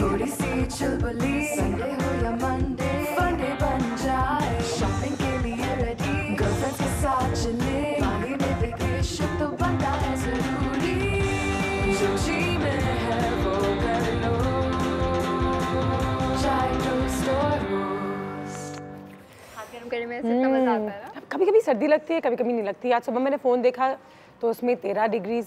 थोड़ी सी चुलबुली, संडे हो या मंडे, फंडे बन जाए, शॉपिंग के लिए रेडी, गर्लफ्रेंड्स के साथ चले, पानी में वेकेशन तो बनता है जरूरी, जो जी में है वो कर लो, चाय टोस्ट और रोस्ट। हाथ गर्म करने में इतना मजा आता है ना। कभी कभी सर्दी लगती है, कभी कभी नहीं लगती। आज सुबह मैंने फ़ोन देखा तो उसमें 13 डिग्री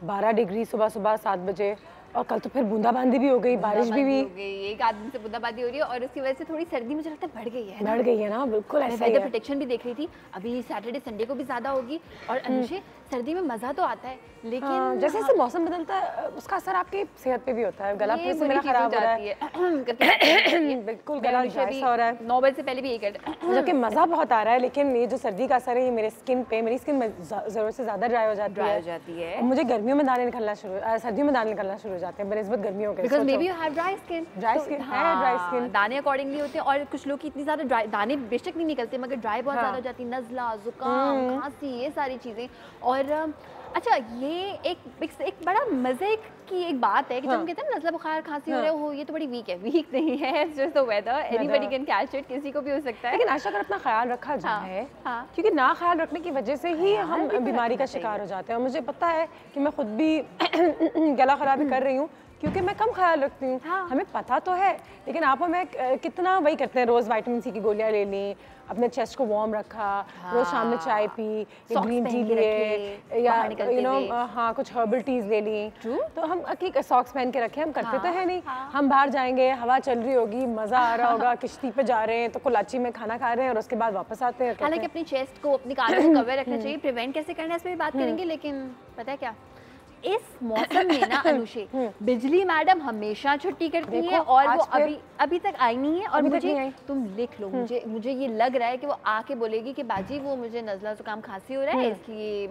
12 डिग्री सुबह 7 बजे, और कल तो फिर बूंदाबांदी भी हो गई, बारिश भी हुई। एक आदमी से बूंदाबांदी हो रही है और उसकी वजह से थोड़ी सर्दी मुझे लगता है बढ़ गई है। बढ़ गई है ना, बिल्कुल ऐसा ही वेदर है। प्रोटेक्शन भी देख रही थी, अभी सैटरडे संडे को भी ज्यादा होगी। और अनुषे सर्दी में मजा तो आता है, लेकिन जैसे जैसे मौसम बदलता है उसका असर आपकी सेहत पे भी होता है। गला फिर से मेरा खराब हो रहा है, बिल्कुल गला ड्राई हो रहा है। 9 बजे से पहले भी यही करता है, जबकि मज़ा बहुत आ रहा है, लेकिन ये जो सर्दी का असर है ये मेरे स्किन पे, मेरी स्किन ज़रूरत से ज़्यादा ड्राई हो जाती है। मुझे गर्मियों में दाने निकलना सर्दियों में दाने निकलना शुरू हो जाते हैं बनिस्बत गर्मियों के। Because may be you have dry skin. Dry skin है, ड्राई स्किन। दाने अकॉर्डिंगली होते हैं, और कुछ लोग की इतनी ज़्यादा ड्राई दाने बेशक नहीं निकलते मगर ड्राई बहुत ज़्यादा हो जाती है, नज़ला, जुकाम, खांसी, ये सारी चीज़ें। और अच्छा, ये एक बड़ा मज़े की एक बात है कि जब हम कहते हैं नज़ला, बुखार, खांसी हो रहे हो, ये तो बड़ी वीक है। वीक नहीं है, it's just the weather, anybody can catch it, किसी को भी हो सकता है। लेकिन आशा अगर अपना ख्याल रखा जाए, क्योंकि ना ख्याल रखने की वजह से ही हम बीमारी का शिकार हो जाते हैं। और मुझे पता है कि मैं खुद भी गला खराबी कर रही हूँ क्योंकि मैं कम ख्याल रखती हूँ। हमें पता तो है, लेकिन आप और मैं कितना वही करते हैं, रोज़ विटामिन सी की गोलियाँ ले ली, अपने चेस्ट को वार्म रखा, रोज शाम में चाय पी, ग्रीन टी लिए, या यू नो कुछ हर्बल टीज ले ली। तो हम सॉक्स पहन के रखे, हम करते तो है नहीं। हम बाहर जाएंगे, हवा चल रही होगी, मजा आ रहा होगा, किश्ती पे जा रहे हैं तो कोलाची में खाना खा रहे हैं और उसके बाद वापस आते हैं। हालांकि अपनी चेस्ट को, अपनी कानों को कवर रखना चाहिए। प्रिवेंट कैसे करना है इस पर भी बात करेंगे, लेकिन पता है क्या, इस मौसम में ना अनुषे, बिजली मैडम हमेशा छुट्टी करती है और वो अभी तक आई नहीं है। और मुझे, तुम लिख लो, मुझे ये लग रहा है कि वो आके बोलेगी कि बाजी वो मुझे नज़ला जुकाम खांसी हो रहा है, इसलिए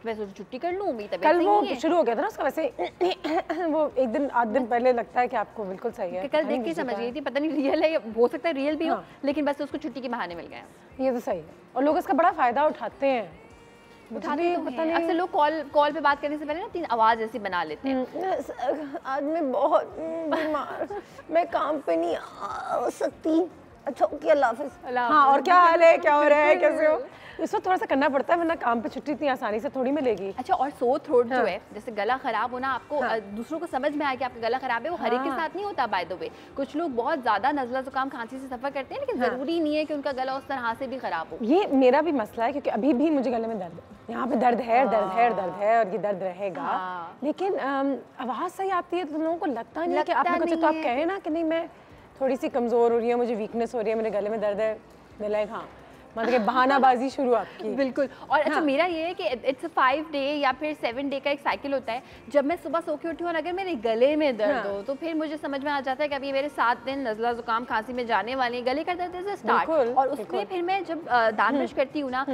मैं सोच छुट्टी कर लूँ, मेरी तबीयत कल वो शुरू हो गया था ना उसका, वैसे वो एक दिन आध दिन पहले लगता है कि आपको बिल्कुल सही है। कल देख के समझ गई थी, पता नहीं रियल है, हो सकता है रियल भी हो, लेकिन बस उसको छुट्टी के बहाने मिल गए। ये तो सही है, और लोग इसका बड़ा फायदा उठाते हैं। पता नहीं, अक्सर लोग कॉल पे बात करने से पहले ना 3 आवाज ऐसी बना लेते हैं। आज मैं बहुत बीमार, मैं काम पे नहीं आ सकती। अच्छा ओके, अल्लाह हाफिज़। हाँ, और क्या हाल है, क्या हो रहा है, कैसे हो? इस वक्त थोड़ा सा करना पड़ता है, वरना काम पे छुट्टी इतनी आसानी से थोड़ी मिलेगी। अच्छा, और सोर थ्रोट जो है, जैसे गला खराब होना, आपको दूसरों को समझ में आया कि आपका गला खराब है, वो हर एक के साथ नहीं होता। बाय द वे, कुछ लोग बहुत ज्यादा नज़ला जुकाम खांसी से सफर करते हैं, लेकिन जरूरी नहीं है कि उनका गला उस तरह से भी खराब हो। ये मेरा भी मसला है, क्योंकि अभी भी मुझे गले में दर्द है, यहाँ पे दर्द है और ये दर्द रहेगा। लेकिन आवाज सही आती है तो लोगों को लगता नहीं है कि आपने कुछ, तो आप कहें ना कि नहीं मैं थोड़ी सी कमजोर हो रही है, मुझे वीकनेस हो रही है, मेरे गले में दर्द है, मैं हाँ मतलब बहानाबाजी शुरू आपकी। बिल्कुल। और अच्छा, मेरा ये है कि इट्स 5 डे या फिर 7 डे का एक साइकिल होता है। जब मैं सुबह सो के उठी हूँ और अगर मेरे गले में दर्द हो, तो फिर मुझे समझ में आ जाता है कि अभी मेरे 7 दिन नज़ला जुकाम खांसी में जाने वाले हैं। गले का दर्द से स्टार्ट, और उसमें फिर मैं जब दांत ब्रश करती हूँ ना,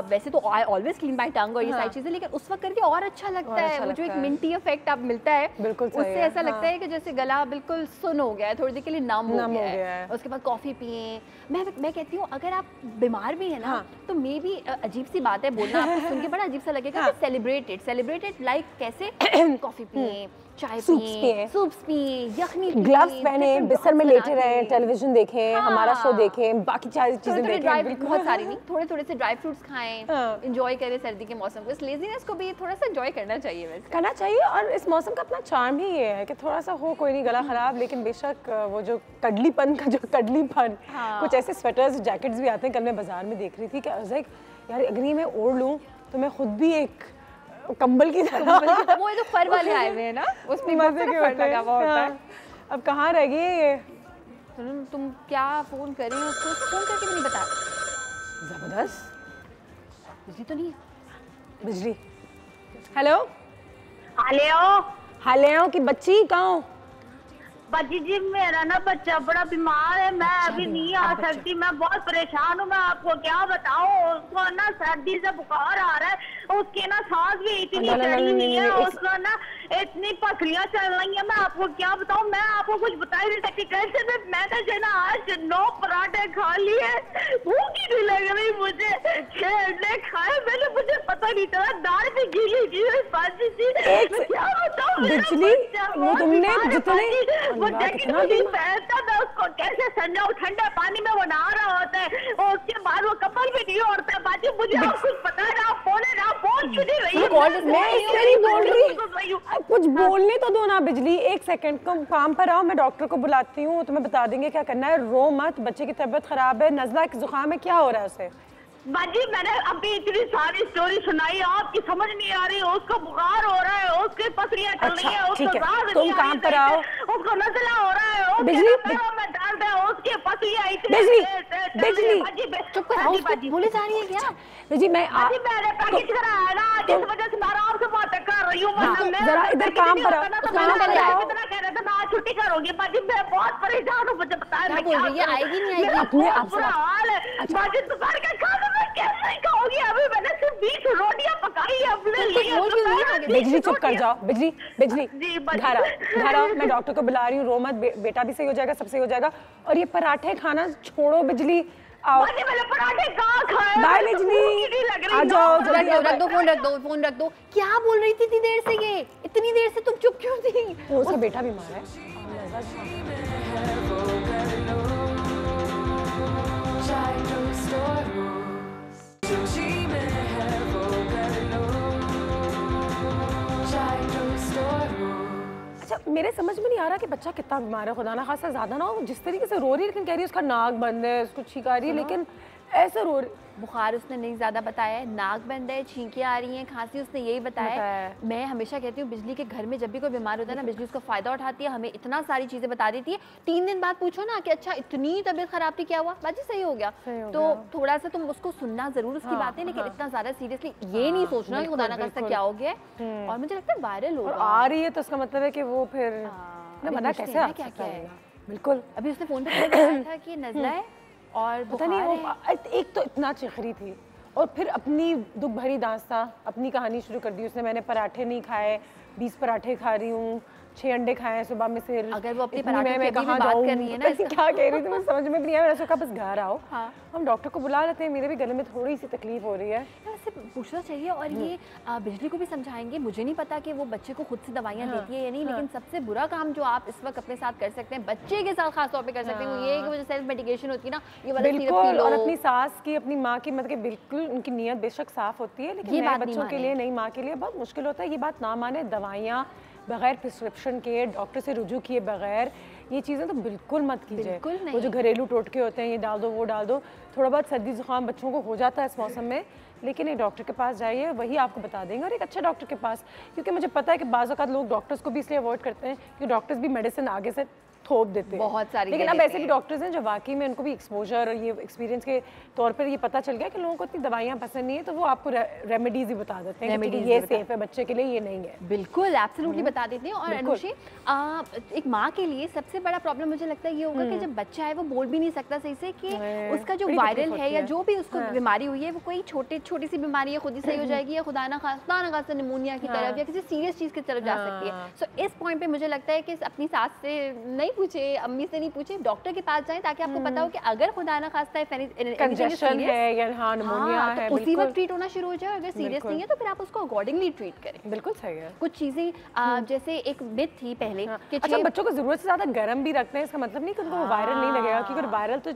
वैसे तो आई ऑलवेज क्लीन माय टंग और ये सारी चीजें, लेकिन उस वक्त करके और अच्छा लगता है। वो जो एक मिंटी इफेक्ट आप मिलता है, उससे ऐसा लगता है कि जैसे गला बिल्कुल सुन हो गया है, थोड़ी देर के लिए नम हो गया है। उसके बाद कॉफी पिए। मैं कहती हूँ अगर आप बीमार भी है ना, तो मे बी अजीब सी बात है बोलना, आपको सुन के बड़ा अजीब सा लगेगा, सेलिब्रेटेड लाइक कैसे कॉफी पिए, चाय पिए, सूप्स पिए, यखनी पिए, ग्लव्स पहने, बिस्तर में लेटे रहें, टेलीविजन देखें, हमारा शो देखें, बाकी चीजें देखें, बहुत सारी नहीं, थोड़े से ड्राई फ्रूट्स खाएं, एंजॉय करें सर्दी के मौसम को। इस लेजीनेस को भी थोड़ा सा एंजॉय करना चाहिए, वैसे करना चाहिए। और इस मौसम का अपना चार्म ही ये है कि थोड़ा सा हो, कोई नहीं गला खराब, लेकिन बेशक वो जो कड़लीपन कुछ ऐसे स्वेटर्स, जैकेट्स भी आते हैं। कल मैं बाजार में देख रही थी कि यार अगर ये मैं ओढ़ लूँ तो मैं खुद भी एक कंबल की तरह, वो जो फर वाले आए हुए हैं ना, उसमें मजे के फर लगा हुआ होता है। अब कहाँ रह गई ये? तुम क्या फोन कर रही हो उसको? फोन करके भी नहीं बता। जबरदस्त। बिजली तो नहीं है? बिजली। हेलो हेलो की बच्ची कहाँ हो? बच्ची जी, मेरा ना बच्चा बड़ा बीमार है, मैं अभी नहीं आ सकती, मैं बहुत परेशान हूँ। मैं आपको क्या बताऊँ, उसको ना सर्दी से बुखार आ रहा है, उसके ना सांस भी इतनी चढ़ी हुई है, उसका ना इतनी पसलियां चल रही है, मैं आपको क्या बताऊं, मैं आपको कुछ बता ही नहीं सकती। कैसे मैंने जो ना आज 9 पराठे खा लिए, भूख ही नहीं लग रही मुझे, 6 अंडे खाए मैंने, मुझे पता नहीं चला, दाल भी गीली गीली बाजी थी, मैं क्या बताऊं। बिजली वो तुमने जितने वो देखिए पहनता था उसको कैसे ठंडे पानी में वो नहा रहा होता है, और उसके बाद वो कपल भी नहीं होता है। बाजी मुझे आप कुछ पता है ना, फोन क्यों नहीं रही है, मैं इसलिए नहीं बोल रही, कुछ बोलने तो दो ना। बिजली 1 सेकंड तुम काम पर आओ, मैं डॉक्टर को बुलाती हूँ, तुम्हें बता देंगे क्या करना है। रो मत, बच्चे की तबीयत खराब है, नज़ला जुकाम है, क्या हो रहा है उसे? बाजी मैंने अभी इतनी सारी स्टोरी सुनाई, आपकी समझ नहीं आ रही, उसको बुखार हो रहा है, उसके पसलियां चल रही है, उसको सांस तुम काम पर आओ, उसको नज़ला हो रहा है, बिजली में दर्द है, उसके पसलियां बिजली चुप कराओ, बोले जा रही है क्या? बिजली मैं मैंने पैकेज कराया ना, जिस वजह से मैं आराम से बातें कर रही हूँ। जरा इधर काम पर आओ, कितना कह रहे थे मैं आज छुट्टी करूंगी। बाजी मैं बहुत परेशान हूँ, मुझे बताया मैं क्या करूँ, आएगी नहीं आएगी, अपने आप बुरा हाल है। बाजी दोपहर का खाना मैं कैसे खाऊंगी, अभी मैंने सिर्फ 20 रोटियां पकाई है अपने लिए। बिजली चुप कर जाओ, बिजली घर आओ, मैं डॉक्टर को बुला रही हूँ, रो मत, बेटा भी सही हो जाएगा, सब सही हो जाएगा। और ये पराठे खाना छोड़ो, बिजली आओ। मैंने पराठे कहाँ खाए? बाय बिजली, आ जाओ जल्दी। फोन रख दो। क्या बोल रही थी इतनी देर से, ये इतनी देर से तुम चुप क्यों थी? उसका बेटा बीमार है। अच्छा मेरे समझ में नहीं आ रहा कि बच्चा कितना बीमार है, खुदा ना खासा ज्यादा ना हो, जिस तरीके से रो रही है, लेकिन कह रही है उसका नाक बंद है, उसको छींक आ रही है, लेकिन ऐसे रो रही। बुखार उसने नहीं ज्यादा बताया है, नाक बंद है, छींकें आ रही हैं, खांसी उसने यही बताया है। मैं हमेशा कहती हूँ बिजली के घर में जब भी कोई बीमार होता है ना, बिजली उसका फायदा उठाती है, हमें इतना सारी चीजें बता देती है। 3 दिन बाद पूछो ना कि अच्छा इतनी तबीयत खराब थी, क्या हुआ, बाजी सही हो गया। तो थोड़ा सा तुम उसको सुनना जरूर उसकी बातें, लेकिन इतना ज्यादा सीरियसली ये नहीं सोचना कि खुदा ना खास्ता क्या हो गया। और मुझे लगता है वायरल हो आ रही है तो उसका मतलब है कि वो फिर मना कैसे आ सकता है। बिल्कुल, अभी उसने फोन पे बताया था कि नज़ला है और पता नहीं वो एक तो इतना चीख रही थी, और फिर अपनी दुख भरी दास्तां अपनी कहानी शुरू कर दी उसने। मैंने पराठे नहीं खाए, 20 पराठे खा रही हूँ, 6 अंडे खाए सुबह में से। अगर वो अपने पराठे की बात कर रही है ना, क्या कह रही थी मैं समझ में नहीं आया। मैंने कहा बस घर आओ, हम डॉक्टर को बुला लेते हैं, मेरे भी गले में थोड़ी सी तकलीफ हो रही है। वैसे पूछना चाहिए, और ये बिजली को भी समझाएंगे। मुझे नहीं पता कि वो बच्चे को खुद से दवाइयाँ देती है या नहीं, लेकिन सबसे बुरा काम जो आप इस वक्त अपने साथ कर सकते हैं, बच्चे के साथ खास तौर पे कर सकते हैं, वो ये है कि वो सेल्फ मेडिकेशन होती है ना, ये वाला सिरप पी लो। और अपनी सास की, अपनी माँ की, मतलब बिल्कुल उनकी नीयत बेशक साफ होती है, लेकिन नए बच्चों के लिए, नई माँ के लिए बहुत मुश्किल होता है। ये बात ना माने, दवाइयाँ बगैर प्रिस्क्रिप्शन के, डॉक्टर से रुजू किए बगैर ये चीज़ें तो बिल्कुल मत कीजिए। वो जो घरेलू टोटके होते हैं, ये डाल दो वो डाल दो, थोड़ा बहुत सर्दी जुकाम बच्चों को हो जाता है इस मौसम में, लेकिन एक डॉक्टर के पास जाइए, वही आपको बता देंगे, और एक अच्छे डॉक्टर के पास। क्योंकि मुझे पता है कि बाज़ औक़ात लोग डॉक्टर्स को भी इसलिए अवॉइड करते हैं कि डॉक्टर्स भी मेडिसिन आगे से थोप देते हैं बहुत सारी, लेकिन अब ऐसे भी डॉक्टर्स हैं जो वाकई में उनको भी एक्सपोजर और ये एक्सपीरियंस के तौर पर ये पता चल गया कि लोगों को इतनी दवाइयाँ पसंद नहीं है, तो वो आपको रेमेडीज ही बता देते हैं कि ये सेफ है बच्चे के लिए, ये नहीं है। बिल्कुल एब्सोल्युटली बता देते हैं। और अनुषी, एक माँ के लिए सबसे बड़ा प्रॉब्लम मुझे लगता है ये होगा कि जब बच्चा है वो बोल भी नहीं सकता सही से कि उसका जो वायरल है या जो भी उसको बीमारी हुई है वो कोई छोटी सी बीमारी है, खुद ही सही हो जाएगी, या खुदा ना खास्ता निमोनिया की तरफ या किसी सीरियस चीज़ की तरफ जा सकती है। सो इस पॉइंट पे मुझे लगता है कि अपनी सास से नहीं पूछे, अम्मी से नहीं पूछे, डॉक्टर के पास जाएं, ताकि आपको पता हो कि अगर खुदा ना खास्ता कंजेशन है या निमोनिया है, तो उसी वक्त ट्रीट होना शुरू हो जाए। अगर सीरियस नहीं है तो फिर आप उसको अकॉर्डिंगली ट्रीट करें। बिल्कुल सही है। कुछ चीज़ें जैसे एक मिथ थी पहले कि अच्छा बच्चों को ज़रूरत से ज़्यादा गर्म भी रखते हैं, इसका मतलब नहीं कि उनको वायरल नहीं लगेगा, क्योंकि वायरल तो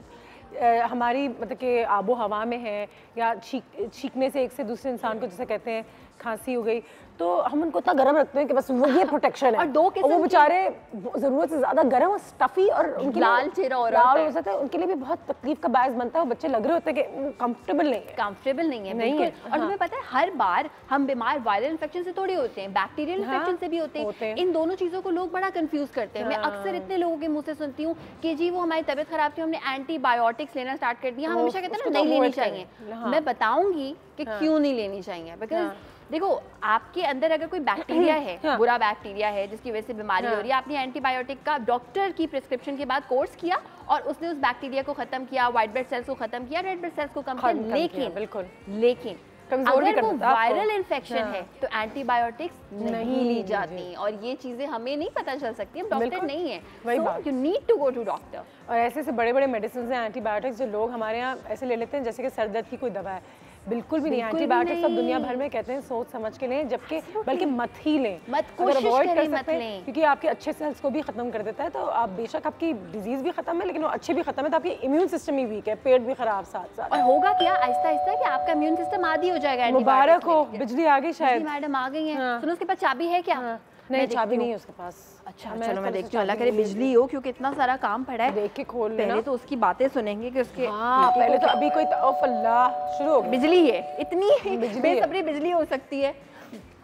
हमारी मतलब कि आबो हवा में है, या छींकने से एक से दूसरे इंसान को जैसे कहते हैं खांसी हो गई, तो हम उनको इतना गर्म रखते हैं कि बस वो ये प्रोटेक्शन है। और वो बेचारे जरूरत से ज्यादा गर्म और स्टफी और उनके लाल चेहरा हो जाता है, उनके लिए भी बहुत तकलीफ का बायस बनता है। वो बच्चे लग रहे होते हैं कि कंफर्टेबल नहीं है, बिल्कुल। और तुम्हें पता है हर बार हम बीमार वायरल इन्फेक्शन से थोड़ी होते हैं, बैक्टीरियल इन्फेक्शन से भी होते हैं। इन दोनों चीजों को लोग बड़ा कंफ्यूज करते हैं। मैं अक्सर इतने लोगों के मुंह से सुनती हूँ कि जी वो हमारी तबीयत खराब थी, हमने एंटीबायोटिक्स लेना स्टार्ट कर दिया। हम हमेशा कहते हैं ना नहीं लेनी चाहिए। मैं बताऊंगी कि क्यों नहीं लेनी चाहिए, बिकॉज देखो आपके अंदर अगर कोई बैक्टीरिया है, बुरा बैक्टीरिया है जिसकी वजह से बीमारी हो रही है, आपने एंटीबायोटिक का डॉक्टर की प्रिस्क्रिप्शन के बाद कोर्स किया और उसने उस बैक्टीरिया को खत्म किया, व्हाइट ब्लड सेल्स को खत्म किया, रेड ब्लड सेल्स को कम किया, लेकिन कमजोर भी कर अगर वो देता है वायरल आपको। इन्फेक्शन है तो एंटीबायोटिक्स नहीं ली जाती, और ये चीजें हमें नहीं पता चल सकती, हम डॉक्टर बिल्कुल, नहीं है, वही सो बात। You need to go to doctor. और ऐसे ऐसे बड़े बड़े मेडिसिन हैं एंटीबायोटिक्स जो लोग हमारे यहाँ ऐसे ले लेते हैं जैसे कि सर दर्द की कोई दवा है। बिल्कुल भी नहीं, बिल्कुल भी एंटीबायोटिक्स सब नहीं। दुनिया भर में कहते हैं सोच समझ के लें, जबकि बल्कि मत ही लें, मत, अगर कोशिश avoid करें कर मत सकते हैं, लें। क्योंकि आपके अच्छे सेल्स को भी खत्म कर देता है। तो आप बेशक आपकी डिजीज भी खत्म है लेकिन वो अच्छे भी खत्म है, तो आपकी इम्यून सिस्टम ही वीक है, पेट भी खराब साथ साथ। और होगा क्या आहिस्ता आहिस्ता कि आपका इम्यून सिस्टम आदी हो जाएगा। मुबारक हो, बिजली आ गई शायद। मैडम आ गई हैं। हाँ। सुनो उसके पास चाबी है क्या? नहीं, चाबी नहीं है उसके पास। अच्छा चलो मैं देखती हूँ, अल्लाह करे बिजली हो, क्योंकि इतना सारा काम पड़ा है। देख के खोल लेना। पहले तो उसकी बातें सुनेंगे कि उसके हाँ, पहले तो अभी कोई अल्लाह शुरू हो गया। बिजली है, इतनी बिजली बेसब्री बिजली हो सकती है।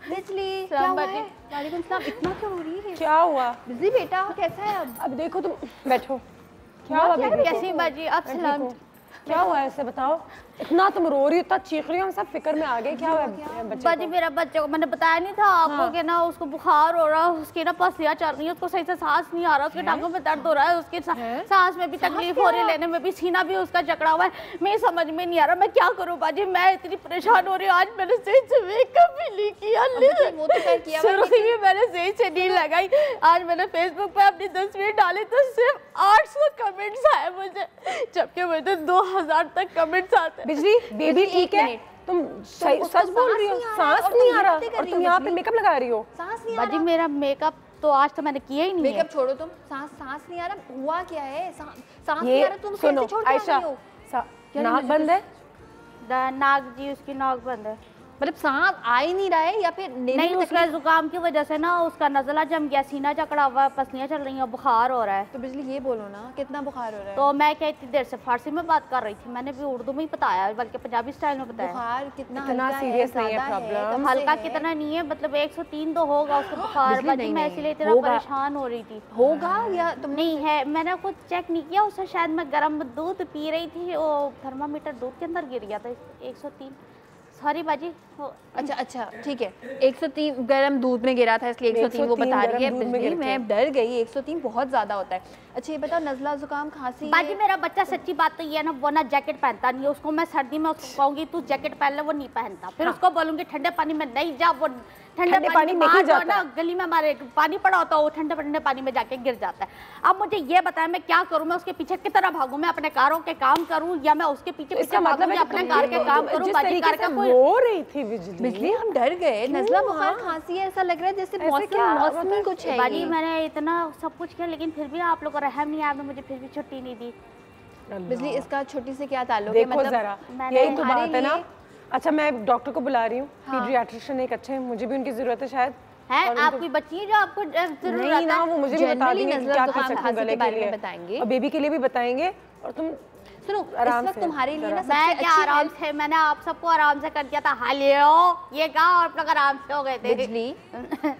बिजली क्या हुआ है? वालेकुम सलाम। इतना क्यों हो रही है? क्या हुआ बिजली बेटा कैसा है अब? अब देखो तुम बैठो। क्या हुआ बेबी को? कैसी बाजी? अब सलाम। क्या हुआ ऐसे बताओ, इतना तुम रो रही हो, इतना चीख रही हो, हम सब फिक्र में आ गए। क्या हुआ बच्चे बाजी को? मेरा बच्चे को मैंने बताया नहीं था आपको कि ना उसको बुखार हो रहा है, उसकी ना पसलियाँ चल रही है, उसको सही से सांस नहीं आ रहा, उसके टांगों में दर्द हो रहा है, उसके सांस में भी तकलीफ हो रही है, लेने में भी, सीना भी उसका जकड़ा हुआ है। मैं समझ में नहीं आ रहा मैं क्या करूँ बाजी, मैं इतनी परेशान हो रही हूँ। आज मैंने सही से मेकअप भी नहीं किया, वो तो खैर किया हुआ है, सुर्खी भी मैंने सही से नहीं लगाई। आज मैंने फेसबुक पे अपनी तस्वीर डाली तो सिर्फ 800 कमेंट्स आए मुझे, जबकि मुझे 2000 तक कमेंट्स आते हैं। बिजली बेबी ठीक है? तुम सच बोल रही हो? सांस नहीं आ रहा और तुम यहाँ पे मेकअप लगा रही हो? सांस नहीं आ बाजी रहा। मेरा मेकअप तो आज तो मैंने किया ही नहीं है। मेकअप छोड़ो तुम, सांस नहीं आ रहा, हुआ क्या है? सांस नहीं ये आ रहा, तुम सुनो कैसे छोड़ के आ आयशा, गई हो? नाक बंद है? नाक जी उसकी नाक बंद है। मतलब सांस आ ही नहीं रहा है या फिर नहीं, उसका जुकाम की वजह से ना उसका नज़ला जम गया, सीना चकड़ा हुआ, पसलियाँ चल रही हैं, बुखार हो रहा है। तो बिजली ये बोलो ना कितना बुखार हो रहा है? तो मैं क्या इतनी देर से फारसी में बात कर रही थी, मैंने भी उर्दू में ही बताया, बल्कि पंजाबी स्टाइल में बताया। बुखार कितना इतना हल्का serious है, नहीं है ज़्यादा problem। कम से हल्का है? कितना नहीं है, मतलब 103 तो होगा उसको बुखार। बिजली बाकी नहीं, मैं नहीं, इसलिए इतना होगा। परेशान हो रही थी। होगा या तुम नहीं है, मैंने खुद चेक नहीं किया, उससे शायद मैं गर्म दूध पी रही थी, वो थर्मामीटर दूध के अंदर गिर गया था 103। सॉरी बाजी। अच्छा ठीक है, 103 गर्म दूध में गिरा था इसलिए 103 वो बता रही है। बिजली मैं डर गई, 103 बहुत ज्यादा होता है। अच्छा ये बताओ नज़ला जुकाम खांसी बाजी मेरा बच्चा सच्ची बात तो ये है ना, वो ना जैकेट पहनता नहीं है, उसको मैं सर्दी में उसको कहूंगी तू जैकेट पहन ले, वो नहीं पहनता। फिर उसको बोलूंगी ठंडे पानी में नहीं जा, वो ठंडे पानी में नहीं जाता ना, गली में हमारे पानी पड़ा होता है, वो ठंडे पानी में जाके गिर जाता है। अब मुझे ये बताया मैं क्या करूं, मैं उसके पीछे कितना भागूं, मैं अपने कारों के काम करूं या मैं उसके पीछे पीछे भागूं या अपने कार के काम करूं? बाजी कार का कोई रो रही थी बिजली, हम डर गए। नज़ला बुखार खांसी है, ऐसा लग रहा है जैसे मौसमी कुछ है। बाजी मैंने इतना सब कुछ किया लेकिन फिर भी आप लोग को रहम नहीं आया, मुझे फिर भी छुट्टी नहीं दी। बिजली इसका छुट्टी से क्या ताल्लुक है? देखो जरा, यही तो बात है ना। अच्छा मैं डॉक्टर को बुला रही हूँ, पीडियाट्रिशियन एक अच्छे हैं, मुझे भी उनकी जरूरत है शायद। है आपकी बच्ची है जो आपको जरूरत नहीं ना, वो मुझे भी बता देंगे कि क्या कर सकते हैं गले के लिए, बताएंगे और बेबी के लिए भी बताएंगे। और तुम सुनो आराम इस वक्त से तुम्हारे लिए ना मैं क्या आराम से, मैंने आप सबको आराम से कर दिया था। हालियो ये कहा आप लोग आराम से हो गए थे। बिजली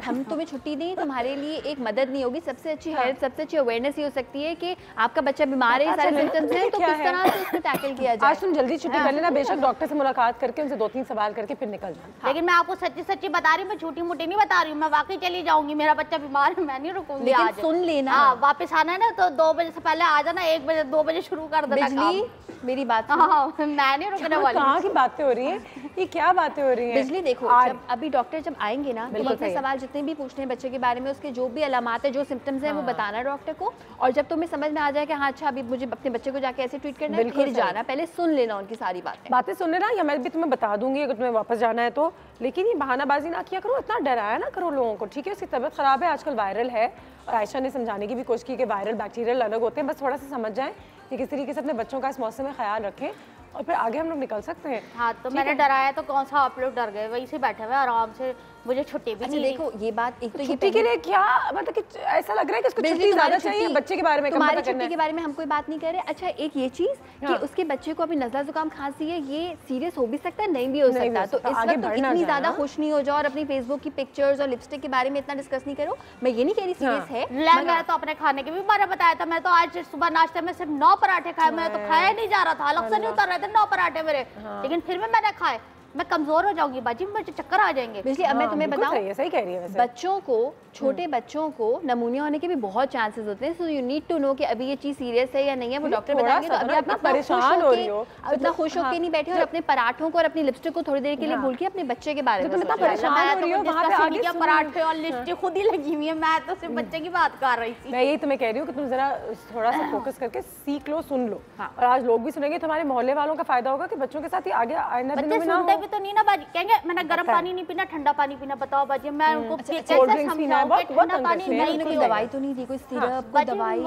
हम तुम्हें छुट्टी दें, तुम्हारे लिए एक मदद नहीं होगी। सबसे अच्छी हेल्प, सबसे अच्छी अवेयरनेस ये हो सकती है कि आपका बच्चा बीमार है, सारे सिम्टम्स हैं, तो किस तरह से उसको टैकल किया जाए। आज तुम जल्दी छुट्टी कर लेना, बेशक डॉक्टर से मुलाकात करके उनसे 2-3 सवाल करके फिर निकल जाना। लेकिन मैं आपको सच्ची सच्ची बता रही हूँ, मैं झूठी मूठी नहीं बता रही हूँ, मैं वाकई चली जाऊंगी। मेरा बच्चा बीमार है, मैं नहीं रुकूंगी। आज सुन लेना, हाँ वापस आना है ना तो 2 बजे से पहले आ जाना, 1 बजे 2 बजे शुरू कर देना। बिजली मेरी बात हाँ मैं नहीं रुकने वाली। कहाँ की बातें हो रही है, ये क्या बातें हो रही है? बिजली देखो जब अभी डॉक्टर जब आएंगे ना तो अपने सवाल जितने भी पूछने हैं बच्चे के बारे में, उसके जो भी अलामात है, जो सिम्टम्स हैं वो बताना डॉक्टर को। और जब तुम्हें समझ में आ जाए कि हाँ अच्छा अभी मुझे अपने बच्चे को जाके ऐसे ट्रीट करना है, फिर जाना। पहले सुन लेना उनकी सारी बातें सुन लेना, या मैं भी तुम्हें बता दूंगी अगर तुम्हें वापस जाना है तो। लेकिन ये बहानाबाजी ना किया करो, इतना डराया ना करो लोगों को, ठीक है? उसकी तबीयत खराब है, आजकल वायरल है, और आयशा ने समझाने की भी कोशिश की कि वायरल बैक्टीरियल अलग होते हैं। बस थोड़ा सा समझ जाएं कि किस तरीके से अपने बच्चों का इस मौसम में ख्याल रखें और फिर आगे हम लोग निकल सकते हैं। हाँ तो मैंने डराया तो कौन सा आप लोग डर गए? वहीं से बैठे हुए आराम से, मुझे छुट्टी भी नहीं। देखो ये बात एक तो छुट्टी के लिए क्या मतलब कि ऐसा लग रहा है कि उसको छुट्टी ज्यादा चाहिए, बच्चे के बारे में तुम्हारी छुट्टी के बारे में हम कोई बात नहीं कर रहे। अच्छा एक ये चीज कि उसके बच्चे को अभी नज़ला जुकाम खांसी है, ये सीरियस हो भी सकता है, नहीं भी हो सकता। तो इस वक्त इतनी ज्यादा खुश नहीं हो जाओ और अपनी फेसबुक की पिक्चर्स और लिपस्टिक के बारे में इतना डिस्कस नहीं करो। मैं ये नहीं कह रही सीरियस है, मैंने तो अपने खाने के भी बारे में बताया था। मैं तो आज सुबह नाश्ते में सिर्फ 9 पराठे खाए, मैं तो खाया नहीं जा रहा था, अलग से नहीं उतर रहे थे 9 पराठे मेरे, लेकिन फिर भी मैंने खाए। मैं कमजोर हो जाऊंगी बाजी, मुझे चक्कर आ जाएंगे। बिजली अब मैं तुम्हें बताऊं, सही कह रही है वैसे। बच्चों को, छोटे बच्चों को नमूनिया होने के भी बहुत चांसेस होते हैं, so you need to know कि अभी ये चीज सीरियस है या नहीं है, वो डॉक्टर बताएंगे। तो अभी आप परेशान हो रही हो, इतना खुश होकर नहीं बैठे और अपने पराठों को और अपनी लिपस्टिक को थोड़ी देर के लिए भूल के अपने बच्चे के बारे में इतना परेशान हो रही हो, वहां पे आगे पराठे और लिपस्टिक खुद ही लगी हुई है, मैं तो सिर्फ बच्चे की बात कर रही थी। मैं यही तुम्हें कह रही हूँ कि तुम जरा थोड़ा सा फोकस करके सीख लो, सुन लो, और आज लोग भी सुनेंगे, तुम्हारे मोहल्ले वालों का फायदा होगा कि बच्चों के साथ ही आगे आइंदा दिनों में ना हो। भी तो नहीं ना बाजी, कहेंगे मैंने गर्म पानी नहीं पीना, ठंडा पानी पीना। बताओ बाजी, मैं उनको कैसे समझाऊं कि ठंडा पानी नहीं, कोई दवाई तो नहीं दी, कोई सिरप, कोई दवाई?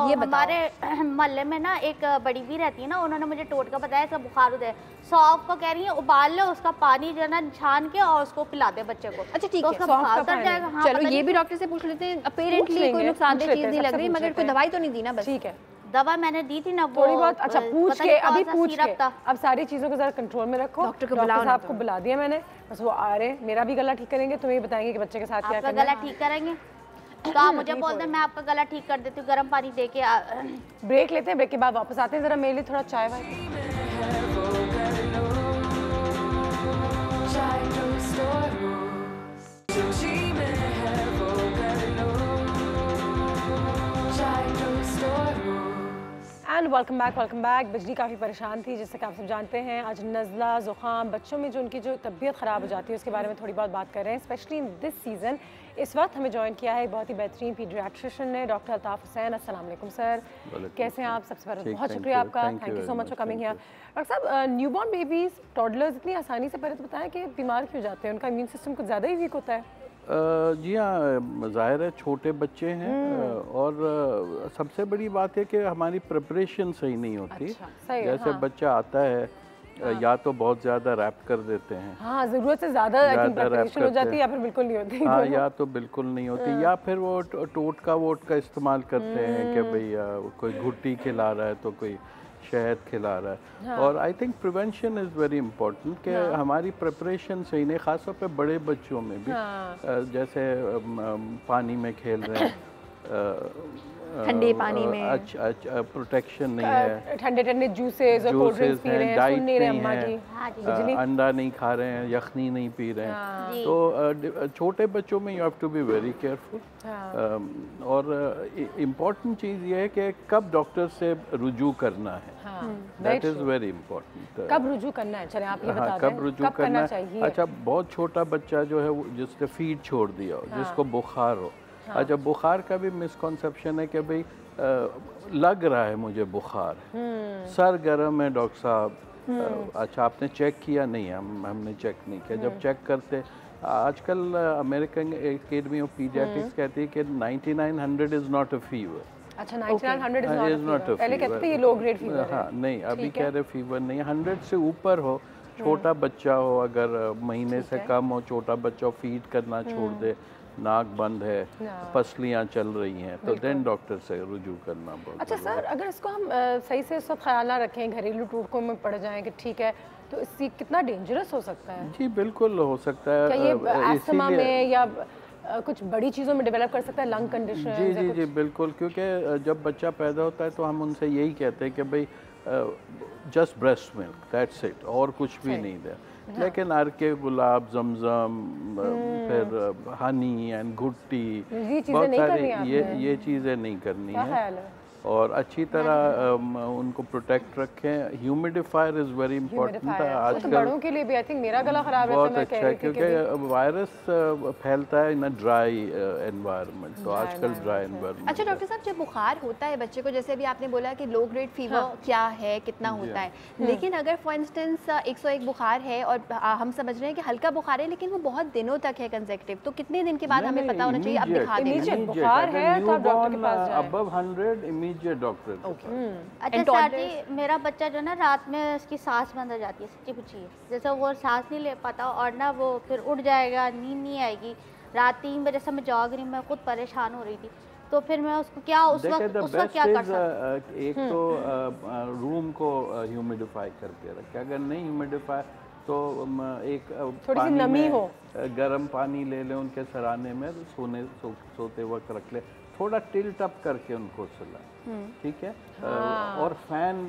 ये हमारे मोहल्ले में ना एक बड़ी भी रहती है ना, उन्होंने मुझे टोटका बताया, इसका बुखार होता है, सौंफ को कह रही है उबाल लो, उसका पानी जो है ना छान के और उसको पिला दे बच्चे को। अच्छा ठीक है, उसका बुखार उतर जाएगा। चलो ये भी डॉक्टर से पूछ लेते हैं। अपेरेंटली कोई नुकसानदेह चीज नहीं लग रही, मगर कोई दवाई तो नहीं दी ना? बस ठीक है, दवा मैंने दी थी ना वो थोड़ी बहुत। अच्छा पूछ के, अभी पूछ के अब सारी चीजों को जरा कंट्रोल में रखो। डॉक्टर को बुलाओ, साहब को बुला दिया मैंने, बस वो आ रहे, मेरा भी गला ठीक करेंगे, तुम्हें भी बताएंगे कि बच्चे के साथ क्या करना है। गला ठीक करेंगे तो आप मुझे बोल दे, मैं आपका गला ठीक कर देती हूँ, गर्म पानी दे के। ब्रेक लेते हैं, ब्रेक के बाद वापस आते हैं, जरा मेरे लिए थोड़ा चाय वाय। And welcome back. बिजली काफ़ी परेशान थी, जैसे कि आप सब जानते हैं। आज नज़ला, ज़ुकाम, बच्चों में जो उनकी जो तबीयत ख़राब हो जाती है उसके बारे में थोड़ी बहुत बात कर रहे हैं, स्पेशली इन दिस सीज़न। इस वक्त हमें ज्वाइन किया है एक बहुत ही बेहतरीन पीडियाट्रिशियन ने, डॉक्टर अल्ताफ़ हुसैन। अस्सलाम वालेकुम सर, कैसे हैं आप? सबसे पहले बहुत शुक्रिया आपका, thank you so much for coming here. Doctor साहब, न्यूबॉर्न बेबीज़, टॉडलर्स इतनी आसानी से पहले तो बताएं कि बीमार क्यों जाते हैं? उनका इम्यून सिस्टम कुछ ज़्यादा ही वीक होता है? जी हाँ, ज़ाहिर है छोटे बच्चे हैं, और सबसे बड़ी बात है कि हमारी प्रिपरेशन सही नहीं होती। अच्छा, जैसे बच्चा आता है, या तो बहुत ज़्यादा रैप कर देते हैं, हाँ, ज़रूरत से ज़्यादा प्रिपरेशन हो जाती है, या फिर बिल्कुल नहीं होती। हाँ, या तो बिल्कुल नहीं होती, या फिर वो टोटका इस्तेमाल करते हैं कि भैया कोई घुट्टी खिला रहा है तो कोई शहद खिला रहा है। हाँ। और I think prevention is very important कि हमारी प्रिपरेशन सही नहीं, ख़ासतौर पे बड़े बच्चों में भी। जैसे पानी में खेल रहे हैं, ठंडे पानी में, अच्छा प्रोटेक्शन नहीं है, ठंडे जूसेस और कोल्ड ड्रिंक्स पी रहे हैं, डाइट नहीं नहीं है, अंडा नहीं खा रहे हैं, यखनी नहीं पी रहे हैं, तो छोटे बच्चों में you have to be very careful. और इम्पोर्टेंट चीज़ ये है कि कब डॉक्टर से रुजू करना है, दैट इज़ वेरी इम्पोर्टेंट। कब रुजू करना है, चले आप ये बता दें, कब रुजू करना चाहिए? अच्छा, बहुत छोटा बच्चा जो है जिसने फीड छोड़ दिया हो, जिसको बुखार हो। अच्छा, बुखार का भी मिसकॉन्सेप्शन है कि भाई लग रहा है मुझे बुखार, सर गर्म है डॉक्टर साहब। अच्छा, आपने चेक किया? नहीं, हमने चेक नहीं किया। जब चेक करते, आजकल अमेरिकन एकेडमी ऑफ पीडियाट्रिक्स कहती है कि 9900 इज़ नॉट अ फीवर। अच्छा, 9900 इज नॉट अ फीवर। पहले कहते थे ये लो ग्रेड फीवर है। हाँ, नहीं, अभी कह रहे फीवर नहीं, 100 से ऊपर हो, छोटा बच्चा हो, अगर महीने से कम हो, छोटा बच्चा फीड करना छोड़ दे, नाक बंद है, पसलियाँ चल रही हैं, तो देन डॉक्टर से रुजू करना बहुत। अच्छा सर, अगर इसको हम सही से सब ख्याल ना रखें, घरेलू टोटकों में पड़ जाएं कि ठीक है, तो इससे कितना डेंजरस हो सकता है? जी बिल्कुल हो सकता है। क्या ये अस्थमा में या कुछ बड़ी चीज़ों में डेवलप कर सकता है, लंग कंडीशन? जी बिल्कुल, क्योंकि जब बच्चा पैदा होता है तो हम उनसे यही कहते हैं कि भाई just breast milk, that's it, और कुछ भी नहीं दे। लेकिन अर्के, गुलाब, जमजम, फिर हनी एंड घुट्टी, बहुत सारी ये चीज़ें नहीं करनी है। और अच्छी तरह उनको प्रोटेक्ट रखें। ह्यूमिडिफायर इज़ वेरी इंपॉर्टेंट है आजकल, बड़ों के लिए भी। आई थिंक मेरा गला खराब है, बहुत अच्छा है, क्योंकि वायरस फैलता है इन ड्राई एनवायरनमेंट, तो आजकल ड्राई एनवायरनमेंट। अच्छा डॉक्टर साहब, जब बुखार होता है बच्चे को, जैसे अभी आपने बोला कि लो ग्रेड फीवर क्या है, कितना होता है, लेकिन अगर फॉर इंस्टेंस 101 बुखार है और हम समझ रहे हैं कि हल्का बुखार है, लेकिन वो बहुत दिनों तक है कंसेक्टिव, तो कितने दिन के बाद हमें पता होना चाहिए अब दिखा दें? बुखार है तो डॉक्टर के पास जाएं। Above 100 doctor. अच्छा सर जी, मेरा बच्चा जो ना रात में उसकी सांस बंद हो जाती है, सच्ची पूछिए, जैसे वो सांस नहीं ले पाता और ना वो फिर उठ जाएगा, नींद नहीं आएगी। रात 3 बजे से मैं जाग रही हूँ, मैं खुद परेशान हो रही थी, तो फिर मैं उसको क्या उस वक्त क्या कर सकता? एक तो रूम को ह्यूमिडिफाई करके रखें, अगर नहीं ह्यूमिडिफाई तो एक थोड़ी सी नमी हो, गर्म पानी ले लें, उनके सराने में सोते वक्त रख ले, थोड़ा टिल्ट अप करके उनको सुलाएं, ठीक है। और फैन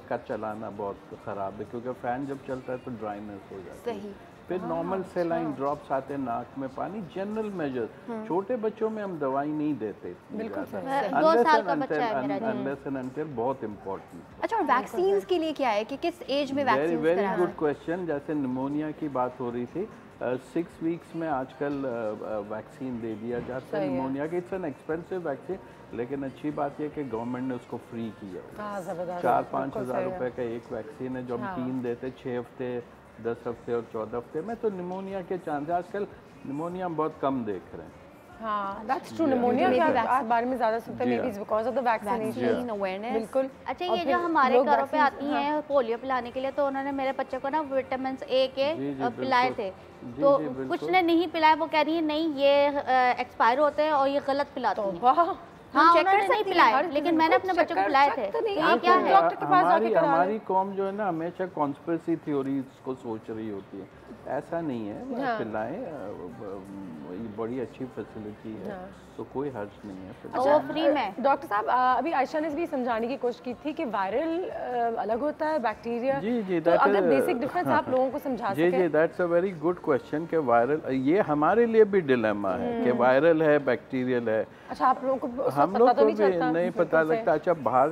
का चलाना बहुत ख़राब है, क्योंकि फ़ैन जब चलता है तो ड्राइनेस हो जाती है। फिर नॉर्मल सेलाइन ड्रॉप्स आते हैं नाक में पानी, जनरल मेजर। छोटे बच्चों में हम दवाई नहीं देते, बिल्कुल 2 साल का बच्चा है मेरा। अनलेस एंड अनटिल बहुत इम्पोर्टेंट। अच्छा, और वैक्सीन्स के लिए क्या है कि किस एज में वैक्सीन? Very good question. जैसे निमोनिया की बात हो रही थी, 6 वीक्स में आजकल वैक्सीन दे दिया जाता है निमोनिया की। इट्स एन एक्सपेंसिव वैक्सीन, लेकिन अच्छी बात यह कि गवर्नमेंट ने उसको फ्री किया। 4-5 हज़ार रुपए का एक वैक्सीन है जो हम 3 देते, 6 हफ्ते, 10 हफ्ते और 14 हफ्ते में। तो निमोनिया के चांस आजकल निमोनिया हम बहुत कम देख रहे हैं। हाँ, that's true. निमोनिया के बारे में ज़्यादा सुनते हैं, maybe because of the vaccination awareness. बिल्कुल। अच्छा, ये जो हमारे घरों पे आती हैं पोलियो पिलाने के लिए, तो उन्होंने मेरे बच्चे को ना विटामिन ए के पिलाए थे, तो कुछ ने नहीं पिलाया। वो कह रही है नहीं ये एक्सपायर होते हैं और ये गलत पिलाते हैं। हाँ, उन्होंने नहीं पिलाया, लेकिन मैंने अपने बच्चे को पिलाए थे। ये क्या है? डॉक्टर के पास जाके करा। हमारी कौम जो है ना हमेशा कॉन्स्पिरेसी थ्योरीज को सोच रही होती है, ऐसा नहीं है। पिलाएं, ये बड़ी अच्छी फैसिलिटी है, तो कोई हर्ज नहीं है। वो फ्री में। डॉक्टर साहब, अभी आयशा ने भी समझाने की कोशिश की थी कि वायरल अलग होता है, बैक्टीरिया। जी, तो अगर बेसिक डिफरेंस आप लोगों को समझा सकें। जी, that's a very good question कि वायरल, ये हमारे लिए भी डिलेमा है कि वायरल है बैक्टीरियल है। अच्छा, आप लोगों को हम लोग को भी नहीं पता लगता। अच्छा, बाहर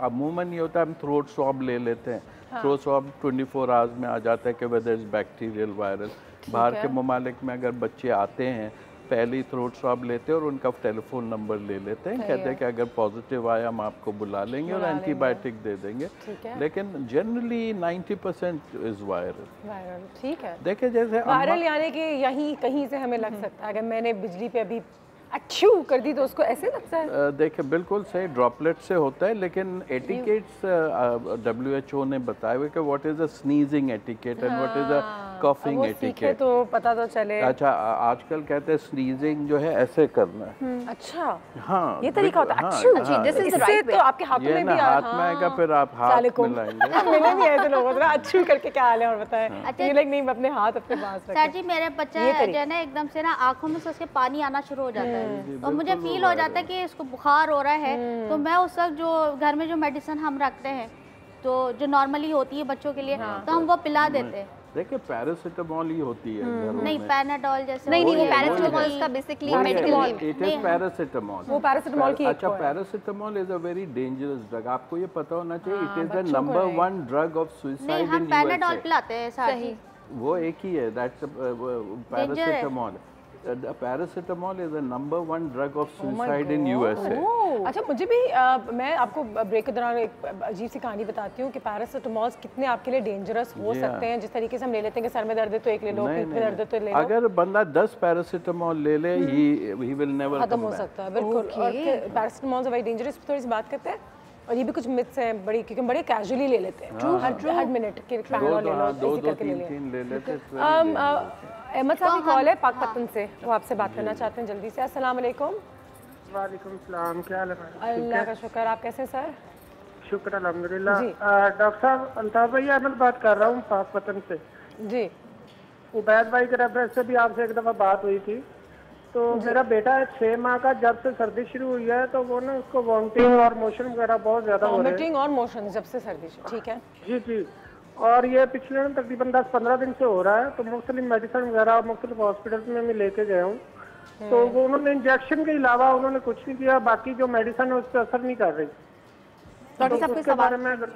अमूमन ये होता है हम थ्रोट स्वैब ले लेते हैं, थ्रोट स्वैब 24 आवर्स में आ जाता है कि वेदर इज बैक्टीरियल वायरल। बाहर के ममालिक में अगर बच्चे आते हैं पहले थ्रोट स्वैब लेते हैं और उनका टेलीफोन नंबर ले लेते हैं, कहते हैं कि अगर पॉजिटिव आया हम आपको बुला लेंगे और एंटीबायोटिक दे देंगे। लेकिन जनरली 90% इज वायरल। ठीक है। देखिए, जैसे वायरल यानी कि यहीं कहीं से हमें लग सकता है। अगर मैंने बिजली पे अभी अच्छू कर दी तो उसको ऐसे लगता है। देखिए, बिल्कुल सही, ड्रॉपलेट से होता है, लेकिन एटिकेट्स WHO ने बताया हुआ कि what is a sneezing etiquette and what is a coughing etiquette, तो पता तो चले। अच्छा, आजकल कहते हैं स्नीजिंग जो है ऐसे करना है। अच्छा, हाँ, ये तरीका होता है। अच्छू तो आपके हाथों में भी हाथ में आएगा, फिर आप हाथ मिलाएंगे। मिले नहीं ऐसे लोगों से अच्छू करके क्या हाल है और बताएं। ये लाइक नहीं, अपने हाथ अपने पास रखें। सर जी, मेरे बच्चा जो है ना एकदम से ना आंखों में से उसके पानी आना शुरू हो जाता है, तो मुझे फील हो जाता है कि इसको बुखार हो रहा है। तो मैं उस वक्त जो घर में जो मेडिसिन हम रखते हैं तो जो नॉर्मली होती है बच्चों के लिए, तो हम वो पिला देते हैं। देखिए, पैरासिटामोल ही होती है घरों नहीं, में। पैनाडोल जैसे नहीं, वो पैरासिटामोल इसका basically medical it is paracetamol. वो पैरासिटामोल की अच्छा, paracetamol is a very dangerous drug, आपको ये पता होना चाहिए। It is the number 1 drug of suicide in हम पैनाडोल पिलाते हैं साथ। वो एक ही है, that's paracetamol. Paracetamol is the number 1 drug of suicide in USA। अच्छा, मुझे भी मैं आपको ब्रेक के दौरान एक अजीब सी कहानी बताती हूँ कि पैरासिटामोल्स कितने आपके लिए डेंजरस हो सकते हैं। जिस तरीके से हम ले लेते हैं कि सर में दर्द है तो एक ले लो, पीठ में दर्द है तो ले लो। अगर बंदा 10 पैरासिटामोल ले ले, ही विल नेवर खत्म हो सकता है। बिल्कुल। और पैरासिटामोल से वेरी डेंजरस। थोड़ी सी बात करते हैं, और ये भी कुछ मिथ्स हैं बड़ी, क्योंकि बड़े कैजुअली ले लेते हैं। हर मिनट के पैरासिटामोल ले लो, ऐसे करके ले लेते। अहमद साहब की कॉल है पाकपतन से, वो आपसे बात करना चाहते हैं जल्दी से। अस्सलाम वालेकुम। वालेकुम सलाम, क्या हाल है? अल्लाह का शुक्र, आप कैसे सर? शुक्र अल्हम्दुलिल्लाह। डॉक्टर साहब, अल्ताफ भाई अहमद बात कर रहा हूँ पाकपतन से। जी। उबैद भाई के रेफरेंस से भी आपसे एक दफ़ा बात हुई थी। तो मेरा बेटा 6 माह का, जब से सर्दी शुरू हुई है तो वो ना उसको वॉमिटिंग और मोशन वगैरह बहुत ज़्यादा हो रहे हैं। वॉमिटिंग और मोशन जब से सर्दी शुरू, ठीक है। जी जी, और ये पिछले तकरीबन 10-15 दिन से हो रहा है। तो मुख्तलिफ मेडिसिन वगैरह मुख्तलिफ हॉस्पिटल में भी लेके गए हूँ, तो वो उन्होंने इंजेक्शन के अलावा उन्होंने कुछ नहीं किया। बाकी जो मेडिसिन है उस पर असर नहीं कर रही। डॉक्टर साहब उसके बारे में अगर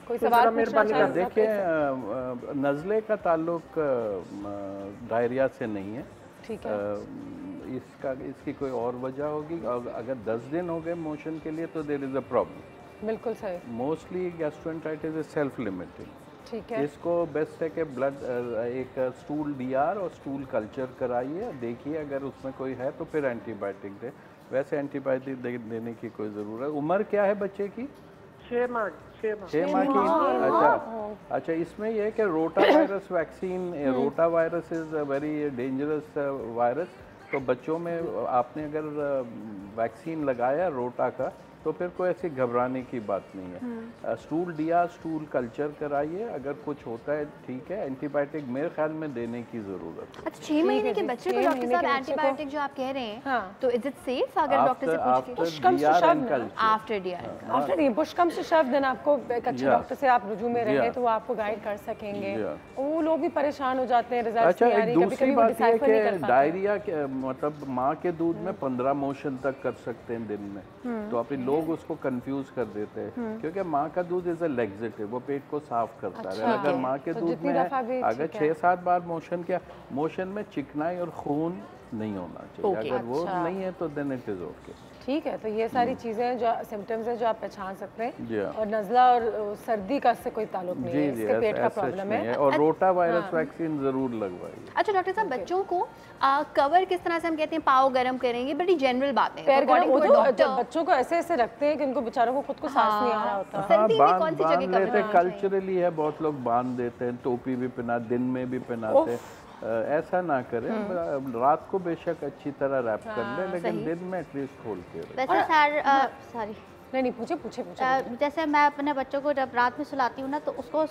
कोई सवाल मेहरबानी कर। देखिए, नज़ले का ताल्लुक डायरिया से नहीं है, ठीक है। इसकी कोई और वजह होगी। अगर 10 दिन हो गए मोशन के लिए तो देयर इज अ प्रॉब्लम। बिल्कुल सही। Mostly gastroenteritis is self limiting, ठीक है। इसको बेस्ट है कि ब्लड एक स्टूल DR और स्टूल कल्चर कराइए, देखिए अगर उसमें कोई है तो फिर एंटीबायोटिक दे। वैसे एंटीबायोटिक देने की कोई ज़रूरत। उम्र क्या है बच्चे की? 6 माह की। अच्छा, इसमें यह है कि rota virus vaccine, rota virus is a very dangerous virus. तो बच्चों में आपने अगर वैक्सीन लगाया रोटा का तो तो फिर कोई ऐसी घबराने की बात नहीं है। स्टूल दिया, स्टूल कल्चर कराइए, अगर कुछ होता है ठीक है, एंटीबायोटिक मेरे ख्याल में देने की जरूरत है। अच्छा 6 महीने के बच्चे को डॉक्टर साहब एंटीबायोटिक जो आप कह रहे हैं, तो इज इट सेफ अगर डॉक्टर से पूछ के? Push comes to shove, after DR, after ये push comes to shove, then आपको एक अच्छे डॉक्टर से आप रुजू में रहे तो वो आपको गाइड कर सकेंगे। वो लोग भी परेशान हो जाते हैं, रिजल्ट्स नहीं आ रही, कभी-कभी वो डिसाइफर नहीं कर पाते। डायरिया मतलब माँ के दूध में 15 मोशन तक कर सकते हैं दिन में, तो अभी लोग उसको कंफ्यूज कर देते हैं, क्योंकि माँ का दूध इज अ लैक्सेटिव, वो पेट को साफ करता है। अगर माँ के दूध में अगर 6-7 बार मोशन किया, मोशन में चिकनाई और खून नहीं होना चाहिए, अगर वो नहीं है तो देन इट इज ओके। ठीक है, तो ये सारी चीज़ें जो सिम्टम्स हैं जो आप पहचान सकते हैं, और नज़ला और सर्दी का इससे कोई ताल्लुक नहीं है, इसके पेट का प्रॉब्लम है। और रोटा वायरस वैक्सीन जरूर लगवाइए। अच्छा डॉक्टर साहब, बच्चों को कवर किस तरह से हम कहते हैं पाव गर्म करेंगे, बड़ी जनरल बात है, पैर गर्म हो तो बच्चों को ऐसे ऐसे रखते हैं कि उनको बेचारों को खुद को सांस नहीं आ रहा होता। सर्दी में कौन सी जगह कवर करना चाहिए? कल्चरली है, बहुत लोग बांध देते हैं, टोपी भी पहना, दिन में भी पहनाते हैं, ऐसा ना करें। रात को बेशक अच्छी तरह रैप कर ले, लेकिन दिन में एटलीस्ट खोल के रखें। वैसे सर सॉरी नहीं पूछे जैसे मैं अपने बच्चों को जब रात में सुलाती हूँ ना, तो उसको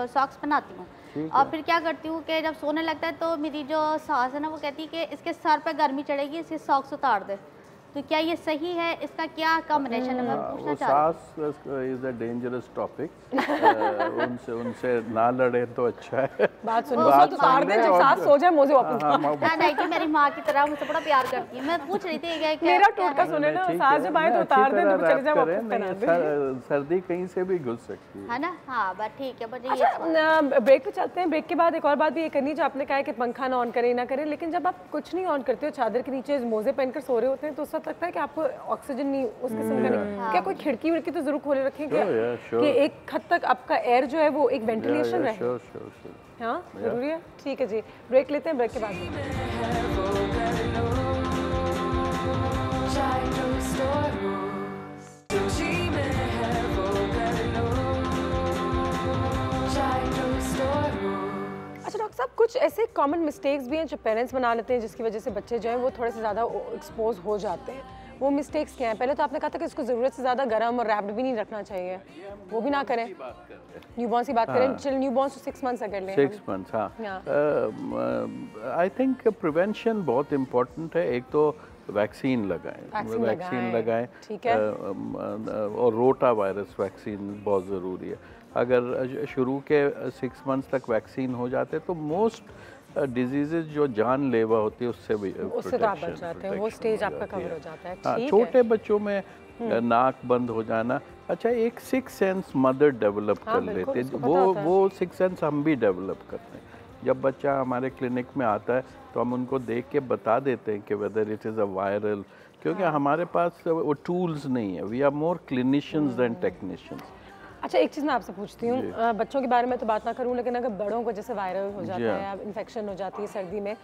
सॉक्स पहनाती हूँ, और फिर क्या करती हूँ कि जब सोने लगता है तो मेरी जो सास है ना, वो कहती है कि इसके सर पे गर्मी चढ़ेगी, इसके सॉक्स उतार दे। तो क्या ये सही है? इसका क्या कॉम्बिनेशन है, मैं पूछना चाहती हूँ। सास इज अ डेंजरस टॉपिक, उनसे ना लड़े तो अच्छा है। बात सुनो, तो उतार दे, जब सास सो जाए मुझे वापस। नहीं कि मेरी माँ की तरह मुझसे बड़ा प्यार करती है। मैं पूछ रही थी कि मेरा टोटका सुने ना, सास जब आए तो उतार दे, जब चले जाए वापस पहना दे। सर्दी कहीं से भी घुस सकती है ना। हाँ बस ठीक है, मुझे अच्छा ब्रेक पे चलते हैं। ब्रेक के बाद एक और बात भी ये करनी, जो आपने कहा है कि पंखा ना ऑन करें ना करें, लेकिन जब आप कुछ नहीं ऑन करते हो, चादर के नीचे मोजे पहनकर सो रहे होते हैं, तो उस वक्त लगता है कि आपको ऑक्सीजन नहीं उस किस्म का नहीं। क्या कोई खिड़की विड़की तो जरूर खोले रखें कि एक हद तक आपका एयर जो है वो एक वेंटिलेशन रहे। हाँ जरूरी है। ठीक है जी, ब्रेक लेते हैं, ब्रेक के बाद अच्छा डॉक्टर साहब, कुछ ऐसे कॉमन मिस्टेक्स भी हैं जो पेरेंट्स बना लेते हैं, जिसकी वजह से बच्चे जो हैं वो थोड़े से ज़्यादा एक्सपोज हो जाते हैं। वो मिस्टेक्स क्या हैं? पहले तो आपने कहा था कि इसको ज़रूरत से ज़्यादा गर्म और रैप्ड भी नहीं रखना चाहिए, वो भी ना करें। न्यूबॉर्न की बात करें, चल न्यूबॉर्न तो 6 मंथ्स अगर लें 6 मंथ्स। हाँ, आई थिंक प्रिवेंशन बहुत इम्पोर्टेंट है। एक तो वैक्सीन लगाएं, ठीक है, और रोटा वायरस वैक्सीन बहुत ज़रूरी है। अगर शुरू के 6 मंथ्स तक वैक्सीन हो जाते तो मोस्ट डिजीजेज जो जानलेवा होती है उससे भी उससे तो आप बच जाते हैं, वो स्टेज आपका कवर हो जाता है। हाँ, छोटे बच्चों में नाक बंद हो जाना, अच्छा एक 6th सेंस मदर डेवलप कर लेते हैं, वो 6th सेंस हम भी डेवलप करते हैं। जब बच्चा हमारे क्लिनिक में आता है तो हम उनको देख के बता देते हैं कि whether it is a viral, क्योंकि हमारे पास वो टूल्स नहीं है। We are more clinicians than technicians. अच्छा एक चीज़ मैं आपसे पूछती हूँ, बच्चों के बारे में तो बात ना करूँ, लेकिन अगर बड़ों को जैसे वायरल हो जाता है या इन्फेक्शन हो जाती है सर्दी में,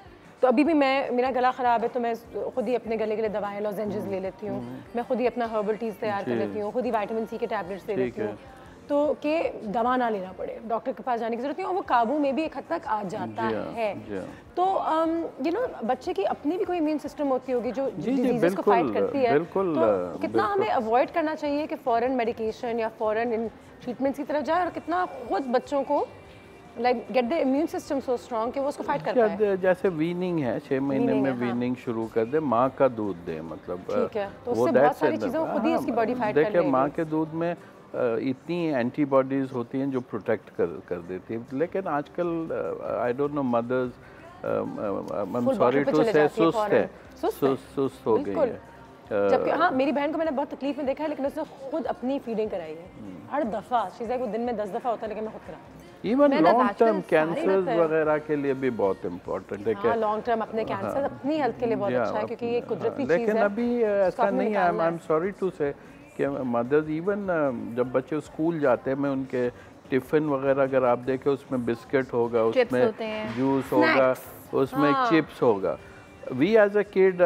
तो अभी भी मेरा गला ख़राब है तो मैं खुद ही अपने गले के लिए दवाएं लॉजेंजेस ले लेती हूँ, मैं खुद ही अपना हर्बल टीज़ तैयार कर लेती हूँ, खुद ही विटामिन सी के टैबलेट्स ले लेती हूँ, तो कि दवा ना लेना पड़े, डॉक्टर के पास जाने की जरूरत नहीं, और वो काबू में भी एक हद तक आ जाता है। तो यू नो बच्चे की अपनी भी कोई इम्यून सिस्टम होती होगी जो डिजीजेस को फाइट करती है, तो कितना हमें अवॉइड करना चाहिए कि फॉरेन मेडिकेशन या फॉरेन इन ट्रीटमेंट्स की तरफ जाए, और कितना खुद बच्चों को like get the immune system so strong कि वो उसको फाइट कर पाए। जैसे वीनिंग है, 6 महीने में वीनिंग शुरू कर दे, माँ का दूध दे, मतलब ठीक है, तो उससे बहुत सारी चीज़ें खुद ही इसकी बॉडी फाइट कर लेगी। देखिए माँ के दूध में इतनी एंटीबॉडीज़ होती हैं जो प्रोटेक्ट कर देती है, लेकिन आजकल I don't know mothers I am sorry to say सुस्त हो गई है। जबकि हाँ मेरी बहन को मैंने बहुत तकलीफ में देखा है, लेकिन उसने खुद अपनी फीडिंग कराई है हर दफ़ा। शीज़ा को दिन में 10 दफ़ा होता है, लेकिन मैं खुद कराती हूँ। इवन लॉन्ग टर्म कैंसर वगैरह के लिए भी बहुत इम्पोर्टेंट है कि लॉन्ग टर्म अपने कैंसर अपनी हेल्थ के लिए बहुत अच्छा है, क्योंकि ये कुदरती चीज़ है। लेकिन अभी ऐसा नहीं है, आई एम सॉरी टू से कि मदर्स इवन जब बच्चे स्कूल जाते हैं, मैं उनके टिफ़िन वगैरह अगर आप देखें उसमें बिस्किट होगा, उसमें जूस होगा, उसमें चिप्स होगा, वी एज अ किड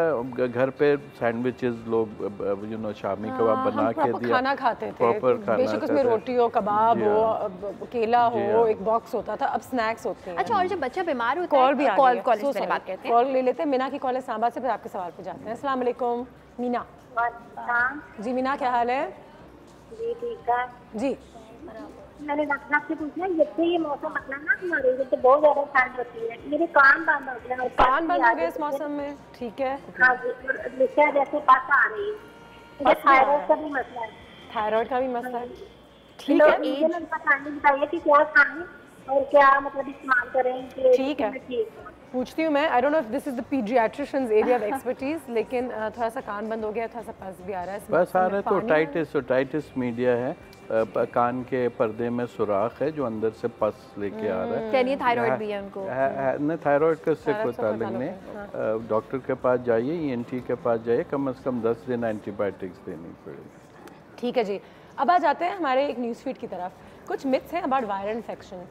घर पे सैंडविचेस लोग शामी कबाब बना के दिया, खाना खाते थे, प्रॉपर खाना, बेशक उसमें रोटी हो, कबाब हो, केला हो, एक बॉक्स होता था, अब स्नैक्स होते हैं। अच्छा, और जब बच्चा बीमार होता है, कॉल भी बात करते हैं, कॉल ले लेते हैं। मीना की कॉल है सांबा से, फिर आपके सवाल पे जाते हैं। अस्सलाम वालेकुम मीना। जी मीना, क्या हाल है? जी ठीक है जी। मैंने डॉक्टर से पूछना, जैसे ये मौसम बदला ना हमारे इधर तो बहुत ज्यादा ठंड होती है, मेरे कान बंद हो गए। कान बंद हो गए इस मौसम में? ठीक है। हाँ जी, जैसे पास आ रही है, थायराइड का भी मसला है। थायराइड का भी मसला है, ठीक है। मुझे बताइए कि क्या खाएं और क्या मतलब इस्तेमाल करें? ठीक है, पूछती हूँ मैं। आई don't know if this is the paediatricians area of expertise, लेकिन थोड़ा सा कान बंद हो गया, थोड़ा सा पस भी आ रहा है। बस आ रहा है तो ओटाइटिस मीडिया है, कान के पर्दे में सुराख है जो अंदर से पस लेके आ रहा है। क्या थायराइड भी है उनको? नहीं, थायराइड का इससे कोई ताल्लुक नहीं। डॉक्टर के पास जाइए, ENT के पास जाइए, कम से कम 10 दिन एंटीबायोटिक्स देनी पड़ेगी। ठीक है जी। अब आ जाते हैं हमारे एक न्यूज़ फीड की तरफ। कुछ मिथ्स हैं अबाउट वायरल इन्फेक्शन।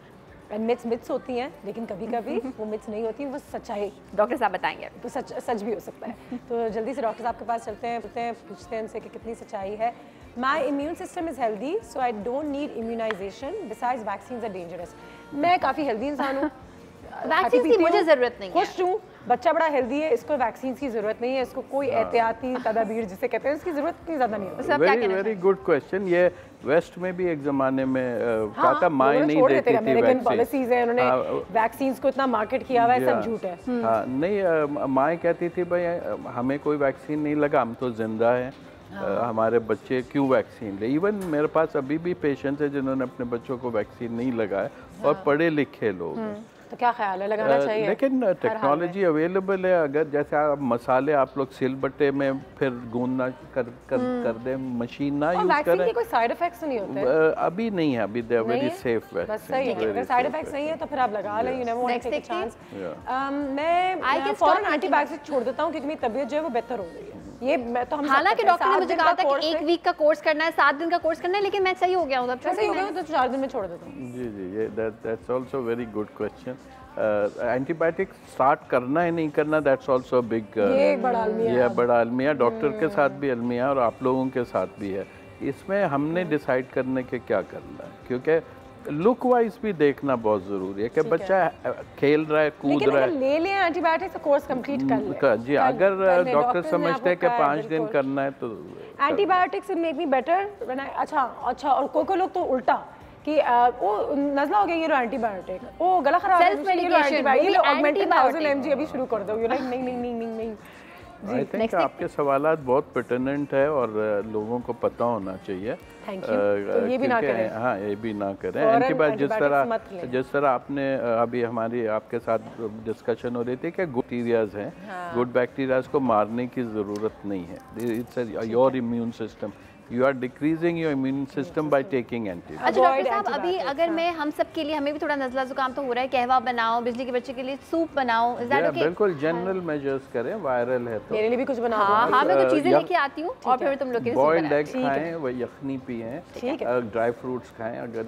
मिथ्स होती हैं, लेकिन कभी कभी वो मिथ्स नहीं होती, वो सच्चाई डॉक्टर साहब बताएंगे, तो सच भी हो सकता है। तो जल्दी से डॉक्टर साहब के पास चलते हैं, पूछते हैं उनसे कि कितनी सच्चाई है। My immune system is healthy, so I don't need immunisation, besides vaccines are dangerous. मैं काफ़ी हेल्दी इंसान हूँ, वैक्सीन की मुझे ज़रूरत नहीं है, खुश हूँ, बच्चा बड़ा हेल्दी है, इसको वैक्सीन की ज़रूरत नहीं है, इसको कोई एहतियाती तदाबीर जिसे कहते हैं इसकी ज़रूरत इतनी ज़्यादा नहीं होती। Very good question. ये वेस्ट में भी एक ज़माने में कहा था माँ नहीं देती थी अमेरिकन पॉलिसीज है, उन्होंने वैक्सीन्स को इतना मार्केट किया हुआ है, सब झूठ है। हाँ, नहीं, माँ कहती थी भाई हमें कोई वैक्सीन नहीं लगा, हम तो जिंदा हैं, हमारे बच्चे क्यों वैक्सीन ले। इवन मेरे पास अभी भी पेशेंट्स हैं जिन्होंने अपने बच्चों को वैक्सीन नहीं लगाया और पढ़े लिखे लोग हैं। तो क्या ख्याल है, लगाना चाहिए? लेकिन टेक्नोलॉजी अवेलेबल है। अगर जैसे आप मसाले आप लोग सिलबट्टे में फिर गूंदना कर दे, मशीन ना यूज करें। कोई साइड इफेक्ट्स नहीं होते? अभी नहीं है, अभी दे आर वेरी सेफ। बस सही है, अगर साइड इफेक्ट्स नहीं है तो फिर आप लगा लें, you never want to take a chance. मैं फौरन एंटीबायोटिक्स छोड़ देता हूँ क्योंकि मेरी तबीयत जो है वो बेहतर हो गई है। ये मैं तो हम हालांकि डॉक्टर ने मुझे कहा था कि 1 वीक का कोर्स करना है, 7 दिन का कोर्स करना है, लेकिन मैं सही हो गया हूँ, तब सही हो गया हूँ तो 4 दिन में छोड़ देता हूँ। जी, ये that's also very good question. Antibiotic start करना है नहीं करना, दैट्स आल्सो बिग, ये बड़ा अलमिया, बड़ा अलमिया। डॉक्टर के साथ भी अलमिया और आप लोगों के साथ भी है। इसमें हमने डिसाइड करने के क्या करना है, क्योंकि लुक वाइज भी देखना बहुत जरूरी है कि बच्चा खेल रहा है, कूद रहा है। ले लें एंटीबायोटिक, कोर्स कंप्लीट कर ले। जी, अगर डॉक्टर समझते हैं कि 5 दिन करना है तो antibiotics will make me better. अच्छा, और कोई लोग तो उल्टा कि वो नज़ला हो गया, ये लो एंटीबायोटिक, वो गला खराब है, ये लो एंटीबायोटिक, ये लो ऑगमेंटेड 1000 mg अभी शुरू कर दो। यू लाइक नहीं। आई थिंक आपके सवालात बहुत पर्टिनेंट है और लोगों को पता होना चाहिए। Thank you. तो ये भी ना करें। हाँ, ये भी ना करें। एंटीबायोटिक जिस तरह आपने अभी हमारी आपके साथ डिस्कशन हो रही थी कि गुड बैक्टीरियाज हैं, गुड बैक्टीरियाज को मारने की ज़रूरत नहीं है। It's your immune system, you are decreasing your immune system by taking antibiotics। अच्छा डॉक्टर साहब, अभी अगर मैं हम सब के लिए, हमें भी थोड़ा नज़ला जुकाम तो हो रहा है, कहवा बनाओ, बिजली के बच्चे के लिए सूप बनाओ, इज दैट ओके? बिल्कुल जनरल मेजर्स करें, वायरल है तो मेरे लिए भी कुछ बना दो। हाँ, मैं कुछ चीजें लेके आती हूँ और फिर तुम लोग के लिए बॉइल्ड एग खाएं, वो यखनी पिएं, ड्राई फ्रूट्स खाएं अगर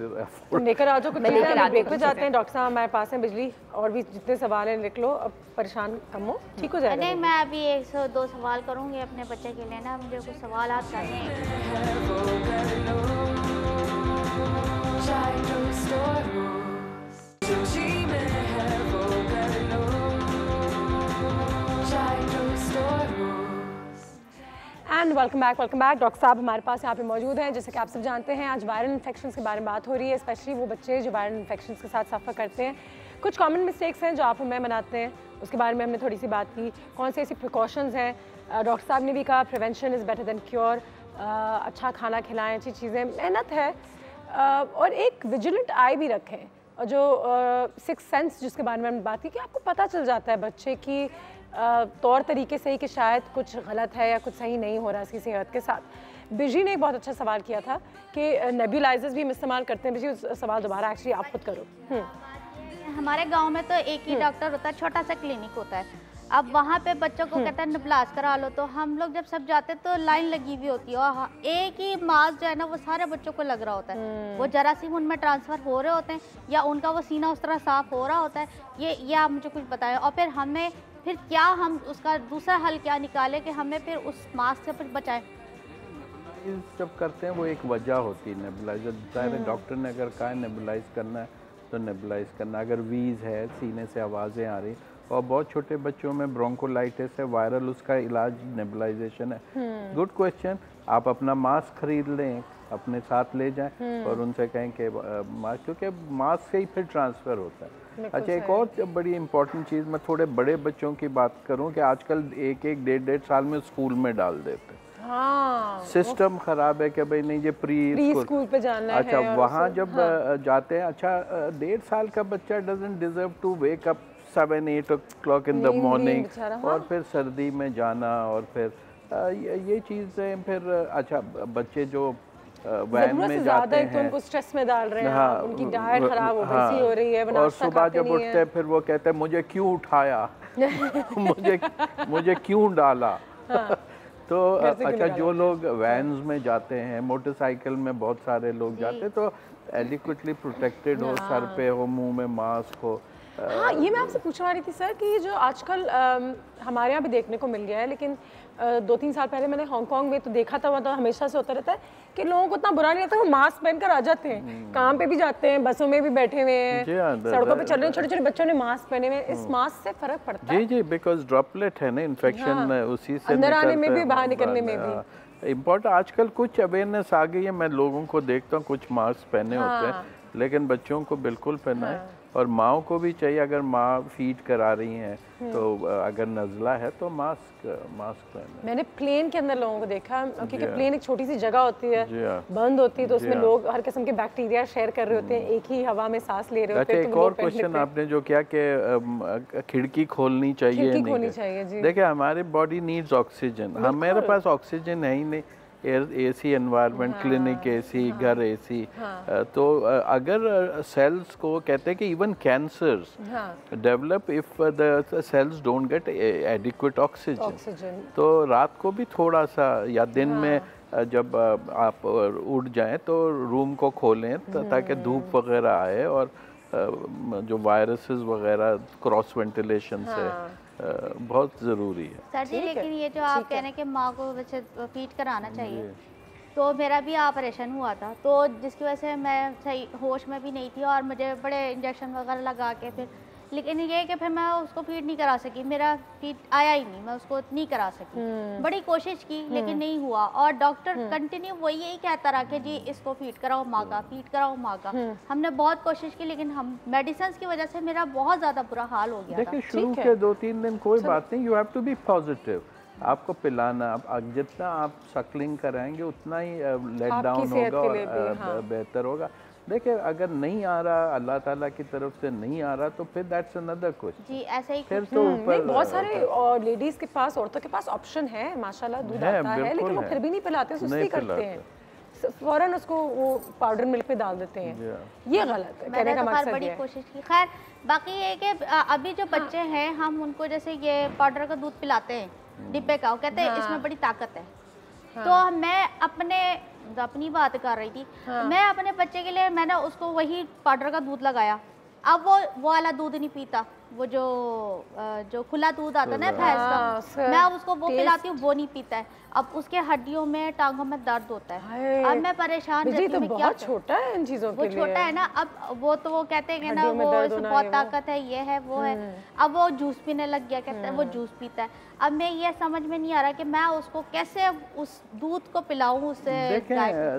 लेकर आ जाओ। कुछ ब्रेक पे जाते हैं, डॉक्टर साहब हमारे पास हैं, बिजली और भी जितने सवाल हैं लिख लो, अब परेशान कम हो, ठीक हो जाएगा। नहीं, मैं अभी 102 सवाल करूंगी अपने बच्चे के लिए ना, मुझे कुछ सवाल आते हैं। एंड वेलकम बैक डॉक्टर साहब हमारे पास यहाँ पे मौजूद हैं। जैसे कि आप सब जानते हैं, आज वायरल इन्फेक्शंस के बारे में बात हो रही है, स्पेशली वो बच्चे जो वायरल इन्फेक्शंस के साथ सफ़र करते हैं। कुछ कॉमन मिस्टेक्स हैं जो आप और मैं बनाते हैं, उसके बारे में हमने थोड़ी सी बात की। कौन से ऐसी प्रिकॉशंस हैं, डॉक्टर साहब ने भी कहा prevention is better than cure. अच्छा खाना खिलाएं, अच्छी चीज़ें, मेहनत है, और एक विजिलेंट आई भी रखें। और जो सिक्स सेंस जिसके बारे में हमने बात की कि आपको पता चल जाता है बच्चे की तौर तरीके से ही कि शायद कुछ गलत है या कुछ सही नहीं हो रहा है इसकी सेहत के साथ। बिजी ने एक बहुत अच्छा सवाल किया था कि नेबुलाइजर्स भी हम इस्तेमाल करते हैं। बिजी उस सवाल दोबारा एक्चुअली आप खुद करो। हमारे गांव में तो एक ही डॉक्टर होता है, छोटा सा क्लिनिक होता है। अब वहाँ पे बच्चों को कहते हैं निबलास करा लो, तो हम लोग जब सब जाते तो लाइन लगी हुई होती है और एक ही मास्क जो है ना वो सारे बच्चों को लग रहा होता है। वो जरासीम उनमें ट्रांसफ़र हो रहे होते हैं या उनका वो सीना उस तरह साफ हो रहा होता है। ये आप मुझे कुछ बताएं। और फिर हमें फिर क्या हम उसका दूसरा हल क्या निकालें कि हमें फिर उस मास्क से फिर बचाएं? जब करते हैं वो एक वजह होती है नेबुलाइजर, सारे डॉक्टर ने अगर कहा है नेबुलाइज करना है तो नेबुलाइज करना। अगर वीज है, सीने से आवाज़ें आ रही, और बहुत छोटे बच्चों में ब्रोंकोलाइटिस है वायरल, उसका इलाज नेबुलाइजेशन है। Good question. आप अपना मास्क खरीद लें, अपने साथ ले जाएं और उनसे कहें कि मास्क, क्योंकि मास्क से ही फिर ट्रांसफ़र होता है। अच्छा, एक और बड़ी इंपॉर्टेंट चीज़, मैं थोड़े बड़े बच्चों की बात करूं कि आजकल एक एक डेढ़ साल में स्कूल में डाल देते हैं। सिस्टम खराब है कि भाई नहीं ये प्री स्कूल पे जाना है। अच्छा, वहाँ जब जाते हैं, अच्छा 1.5 साल का बच्चा doesn't deserve to wake up 7-8 o'clock in the morning, और फिर सर्दी में जाना, और फिर ये चीज़ें फिर अच्छा बच्चे जो वैन में जाते हैं तो उनको स्ट्रेस में डाल रहे हैं, उनकी डाइट खराब हो रही है, और सुबह जब उठते हैं फिर वो कहते हैं मुझे क्यों उठाया मुझे क्यों डाला। तो अच्छा, जो लोग वैन्स में जाते हैं, मोटरसाइकिल में बहुत सारे लोग जाते हैं, तो एडिक्वेटली प्रोटेक्टेड हो, सर पे हो, मुंह में मास्क हो। हाँ, ये मैं आपसे पूछने वाली थी सर कि ये जो आजकल हमारे यहाँ भी देखने को मिल गया है, लेकिन 2-3 साल पहले मैंने हांगकांग में तो देखा था, मतलब हमेशा से होता रहता है कि लोगों को इतना बुरा नहीं लगता, वो मास्क पहनकर आ जाते हैं, काम पे भी जाते हैं, बसों में भी बैठे हुए हैं, सड़कों पे चल रहे हैं, छोटे छोटे बच्चों ने मास्क पहने हुए। इस मास्क से फर्क पड़ता है? जी, बिकॉज ड्रॉपलेट है ना, इन्फेक्शन उसी से अंदर आने में भी, बाहर निकलने में भी। इम्पोर्टेंट आजकल कुछ अवेयरनेस आ गई है, मैं लोगों को देखता हूँ कुछ मास्क पहने होते हैं, लेकिन बच्चों को बिल्कुल पहना है। और माओ को भी चाहिए, अगर माँ फीड करा रही हैं तो अगर नज़ला है तो मास्क पहने। मैंने प्लेन के अंदर लोगों को देखा, क्योंकि प्लेन एक छोटी सी जगह होती है, बंद होती है, तो उसमें लोग हर किस्म के बैक्टीरिया शेयर कर रहे होते हैं, एक ही हवा में सांस ले रहे होते हैं। एक और क्वेश्चन आपने जो किया कि खिड़की खोलनी चाहिए, देखिए हमारे बॉडी नीड्स ऑक्सीजन, मेरे पास ऑक्सीजन है ही नहीं, एसी एनवायरनमेंट, क्लिनिक एसी, घर एसी, तो अगर सेल्स को कहते हैं कि even cancers develop if the cells don't get adequate oxygen, तो रात को भी थोड़ा सा या दिन में जब आप उठ जाएं तो रूम को खोलें ताकि धूप वगैरह आए, और जो वायरसेस वगैरह क्रॉस वेंटिलेशन से बहुत ज़रूरी है। सर जी, लेकिन ये जो आप कह रहे हैं कि माँ को बच्चे फीड कराना चाहिए, तो मेरा भी ऑपरेशन हुआ था, तो जिसकी वजह से मैं सही होश में भी नहीं थी, और मुझे बड़े इंजेक्शन वगैरह लगा के फिर, लेकिन ये कि फिर मैं उसको फीड नहीं करा सकी, मेरा फीड आया ही नहीं, मैं उसको नहीं करा सकी। बड़ी कोशिश की लेकिन नहीं हुआ, और डॉक्टर कंटिन्यू वही यही कहता रहा कि जी इसको फीड कराओ माँ का, फीड कराओ माँ का। हमने बहुत कोशिश की, लेकिन हम मेडिसिन की वजह से मेरा बहुत ज़्यादा बुरा हाल हो गया। देखिए शुरू के 2-3 दिन कोई बात नहीं, you have to be positive, आपको पिलाना, जितना आप सकलिंग कराएंगे उतना ही लेट डाउन होगा और बेहतर होगा। देखिए अगर नहीं आ रहा, अल्लाह ताला की तरफ से नहीं आ रहा, तो फिर दैट्स अनदर क्वेश्चन। जी, ऐसे ही फिर तो ऊपर बहुत सारे लेडीज के पास, औरतों के पास ऑप्शन है, माशाल्लाह दूध आता है, लेकिन वो फिर भी नहीं पिलाते, सुस्ती करते हैं, फौरन उसको वो पाउडर मिल्क पे डाल देते हैं। ये गलत है, कहने का मकसद बड़ी कोशिश की। खैर, बाकी ये कि अभी जो बच्चे हैं, हम उनको जैसे ये पाउडर का दूध पिलाते हैं डिब्बे का, वो कहते हैं इसमें बड़ी ताकत है, तो मैं अपनी बात कर रही थी, मैं अपने बच्चे के लिए मैंने उसको वही पाउडर का दूध लगाया, अब वो वाला दूध नहीं पीता, वो जो खुला दूध आता है ना भैंस का, मैं उसको वो पिलाती हूँ, वो नहीं पीता है। अब उसके हड्डियों में, टांगों में दर्द होता है, अब मैं परेशान रहती हूँ। तो बहुत छोटा है इन चीजों के लिए, वो छोटा है ना, अब वो तो वो कहते हैं कि ना वो बहुत ताकत है, ये है वो है, अब वो जूस पीने लग गया, कहते हैं वो जूस पीता है। अब मैं ये समझ में नहीं आ रहा कि मैं उसको कैसे उस दूध को पिलाऊं उससे।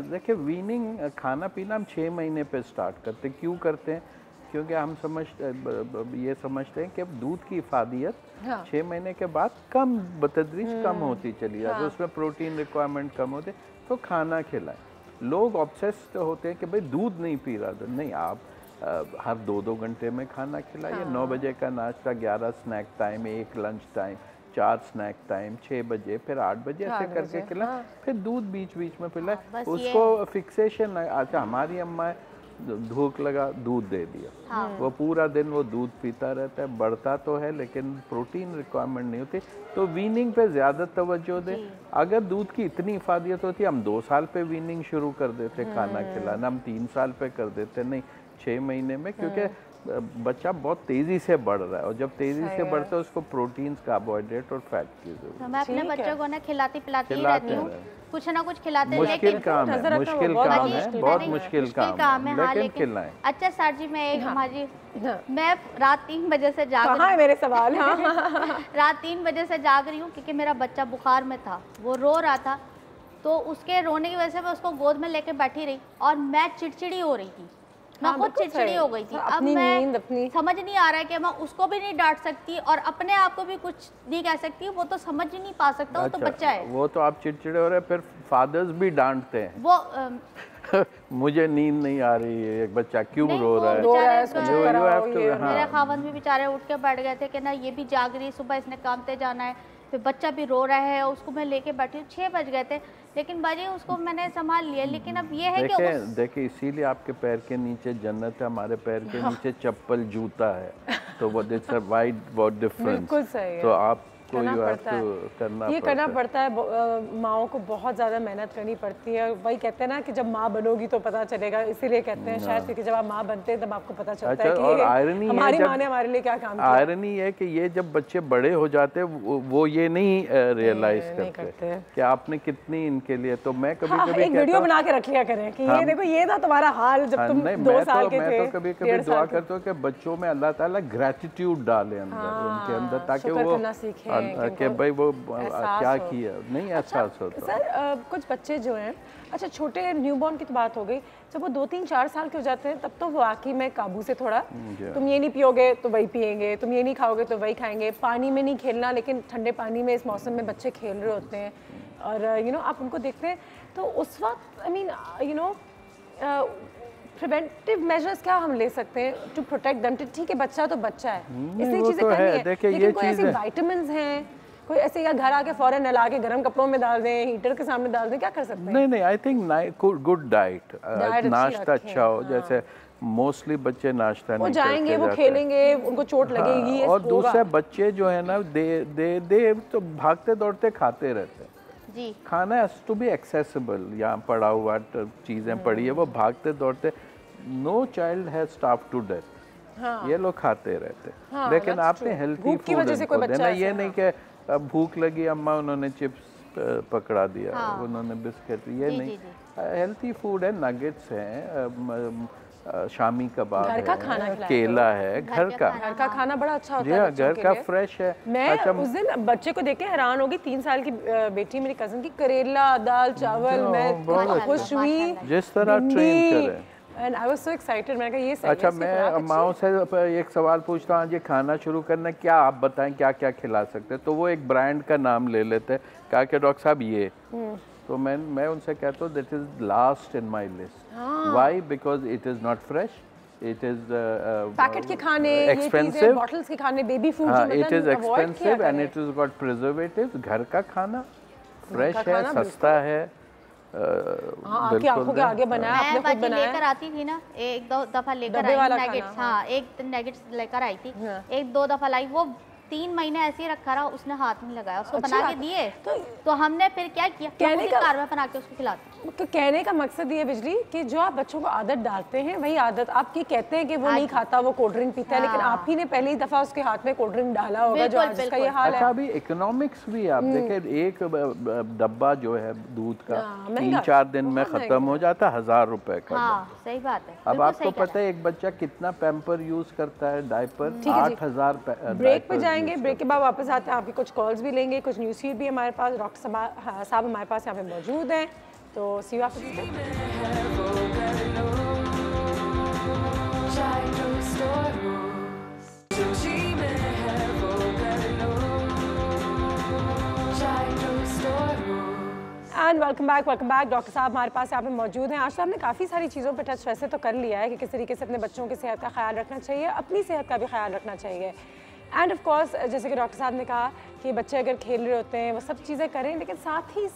देखिए वीनिंग खाना पीना हम 6 महीने पे स्टार्ट करते, क्यों करते हैं? क्योंकि हम ये समझते हैं कि अब दूध की इफादियत 6 महीने के बाद कम बतदरीज कम होती चली जाती है, उसमें प्रोटीन रिक्वायरमेंट कम होती, तो खाना खिलाएं। लोग ऑब्सेस्ड होते हैं कि भाई दूध नहीं पी रहा, तो नहीं, आप हर 2-2 घंटे में खाना खिलाइए। 9 बजे का नाश्ता, 11 snack time, 1 lunch time, 4 snack time, 6 बजे, फिर 8 बजे, ऐसे करके खिलाएं। फिर दूध बीच बीच में पिलाएं। उसको फिक्सेशन, अच्छा हमारी अम्मा भूख लगा दूध दे दिया, वो पूरा दिन वो दूध पीता रहता है, बढ़ता तो है लेकिन प्रोटीन रिक्वायरमेंट नहीं होती, तो वीनिंग पे ज़्यादा तवज्जो दें। अगर दूध की इतनी इफादियत होती, हम 2 साल पे वीनिंग शुरू कर देते खाना खिलाना, हम 3 साल पे कर देते, नहीं 6 महीने में, क्योंकि बच्चा बहुत तेजी से बढ़ रहा है और जब तेजी से बढ़ता है उसको प्रोटीन्स, कार्बोहाइड्रेट और फैट की जरूरत है। मैं अपने बच्चों को ना खिलाती पिलाती ही रहती हूँ, कुछ ना कुछ खिलाते। मुश्किल काम है, मुश्किल काम है, बहुत मुश्किल काम है, लेकिन खिलाएं। अच्छा सर जी, मैं एक हमारी मैं रात 3 बजे से जाग रही हूँ। मेरे सवाल रात 3 बजे से जाग रही हूँ क्योंकि मेरा बच्चा बुखार में था, वो रो रहा था, तो उसके रोने की वजह से मैं उसको गोद में लेके बैठी रही और मैं चिड़चिड़ी हो रही थी, मैं खुद चिड़चिड़ी हो गई थी। अब मैं समझ नहीं आ रहा है कि मैं उसको भी नहीं डांट सकती और अपने आप को भी कुछ नहीं कह सकती, वो तो समझ ही नहीं पा सकता। वो तो बच्चा है। वो तो आप चिड़चिड़े हो रहे हैं, फिर फादर्स भी डांटते हैं वो मुझे नींद नहीं आ रही है, एक बच्चा क्यों रो रहा है। मेरे खावंद भी बेचारे उठ के बैठ गए थे कि ना ये भी जाग रही है, सुबह इसने काम पे जाना है, फिर बच्चा भी रो रहा है, उसको मैं लेके बैठी हूँ। 6 बज गए थे, लेकिन बाजी उसको मैंने संभाल लिया। लेकिन अब ये है कि देखिए इसीलिए आपके पैर के नीचे जन्नत है, हमारे पैर के नीचे चप्पल जूता है, तो वो इट्स अ वाइड बहुत डिफरेंस। तो आप करना पड़ता है। माओं को बहुत ज़्यादा मेहनत करनी पड़ती है। वही कहते हैं ना कि जब माँ बनोगी तो पता चलेगा, इसीलिए कहते हैं शायद क्योंकि जब आप माँ बनते हैं तब आपको पता चलता है कि हमारी माँ ने हमारे लिए क्या काम किया। आयरनी है कि ये जब बच्चे बड़े हो जाते हैं वो ये नहीं रियलाइज करते कि आपने कितनी इनके लिए। तो मैं कभी-कभी एक वीडियो बना के रख लिया करें कि ये देखो ये था तुम्हारा हाल जब तुम 2 साल के थे। मैं तो कभी-कभी दुआ करता हूँ कि बच्चों में अल्लाह ताला ग्रेटिट्यूड डाले अंदर, उनके अंदर, ताकि वो कि भाई वो क्या किया नहीं एहसास होता। सर कुछ बच्चे जो हैं, अच्छा छोटे न्यूबॉर्न की तो बात हो गई, जब वो 2-3-4 साल के हो जाते हैं तब तो वो वाकई में काबू से थोड़ा, तुम ये नहीं पियोगे तो वही पियेंगे, तुम ये नहीं खाओगे तो वही खाएंगे। पानी में नहीं खेलना, लेकिन ठंडे पानी में इस मौसम में बच्चे खेल रहे होते हैं और आप उनको देखते हैं तो उस वक्त प्रिवेंटिव मेजर्स क्या हम ले सकते हैं टू प्रोटेक्ट देम? ठीक है बच्चा तो बच्चा है, इसलिए चीज़ें करनी है, लेकिन कोई ऐसी विटामिन्स हैं, कोई ऐसे या घर आके फौरन नला के गर्म कपड़ों में डाल दें, हीटर के सामने डाल दें, क्या कर सकते हैं? नहीं, आई थिंक गुड डाइट, नाश्ता अच्छा हो। जैसे मोस्टली बच्चे नाश्ता नहीं जाएंगे, वो खेलेंगे, उनको चोट लगेगी। और दूसरे बच्चे जो है ना दे तो भागते दौड़ते खाते रहते हैं जी। खाना हैज टू बी एक्सेसिबल, यहाँ पड़ा हुआ चीज़ें पड़ी है, वो भागते दौड़ते, no child has starved to death, ये लोग खाते रहते। लेकिन आपने हेल्थी फूड देना, ये नहीं कि भूख लगी अम्मा उन्होंने चिप्स पकड़ा दिया, उन्होंने बिस्किट, ये नहीं। हेल्थी फूड है, नगेट्स हैं, शामी कबाब है, केला है, घर का खाना बड़ा अच्छा होता है, घर का फ्रेश है। मैं उस दिन बच्चे को देख के हैरान हो गई, 3 साल की बेटी मेरी कजन की, करेला दाल चावल, मैं खुश हुई जिस तरह ट्रेन करे। And I was so excited, मैंने कहा ये सही है। अच्छा मैं माओ से एक सवाल पूछता हूँ, ये खाना शुरू करना क्या आप बताएं क्या क्या खिला सकते हैं? तो वो एक ब्रांड का नाम ले लेते हैं, कहा कि डॉक्टर साहब ये, तो मैं उनसे कहता हूँ that is last in my list. Why? Because it is not fresh, it is packet के खाने, एक्सपेंसिव, बॉटल्स के खाने, baby food, it is expensive and it is got preservative. घर का खाना फ्रेश है, सस्ता है, आपकी आंखों के आगे बनाया, आपने खुद बनाया। लेकर आती थी ना, 1-2 दफा लेकर आई नगेट्स, एक नगेट्स लेकर आई थी, 1-2 दफा लाई, वो 3 महीने ऐसे ही रखा रहा, उसने हाथ नहीं लगाया, उसको बना के दिए तो हमने फिर क्या किया, कार में बना के उसको खिलाते। तो कहने का मकसद ये बिजली कि जो आप बच्चों को आदत डालते हैं वही आदत आपकी, कहते हैं कि वो नहीं खाता, वो कोल्ड ड्रिंक पीता है, लेकिन आप ही ने पहली दफा उसके हाथ में कोल्ड ड्रिंक डाला होगा जो आज का ये हाल है। अच्छा अभी इकोनॉमिक्स भी आप देखें, एक डब्बा जो है दूध का 3-4 दिन में खत्म हो जाता है, 1000 रुपए का। सही बात है। अब आपको पता है एक बच्चा कितना पैम्पर यूज करता है, डायपर 8000। ब्रेक पे जाएंगे, ब्रेक के बाद वापस आते हैं, आपकी कुछ कॉल्स भी लेंगे, कुछ न्यूज़ फीड भी हमारे पास, डॉक्टर साहब हमारे पास यहाँ पे मौजूद हैं, तो see you after. And welcome back doctor साहब हमारे पास यहाँ पे मौजूद हैं। आज तो हमने काफ़ी सारी चीज़ों पे टच वैसे तो कर लिया है कि किस तरीके से अपने बच्चों की सेहत का ख्याल रखना चाहिए, अपनी सेहत का भी ख्याल रखना चाहिए। एंड ऑफ कोर्स जैसे कि डॉक्टर साहब ने कहा कि बच्चे अगर खेल रहे होते हैं वो सब चीज़ें करें, लेकिन साथ ही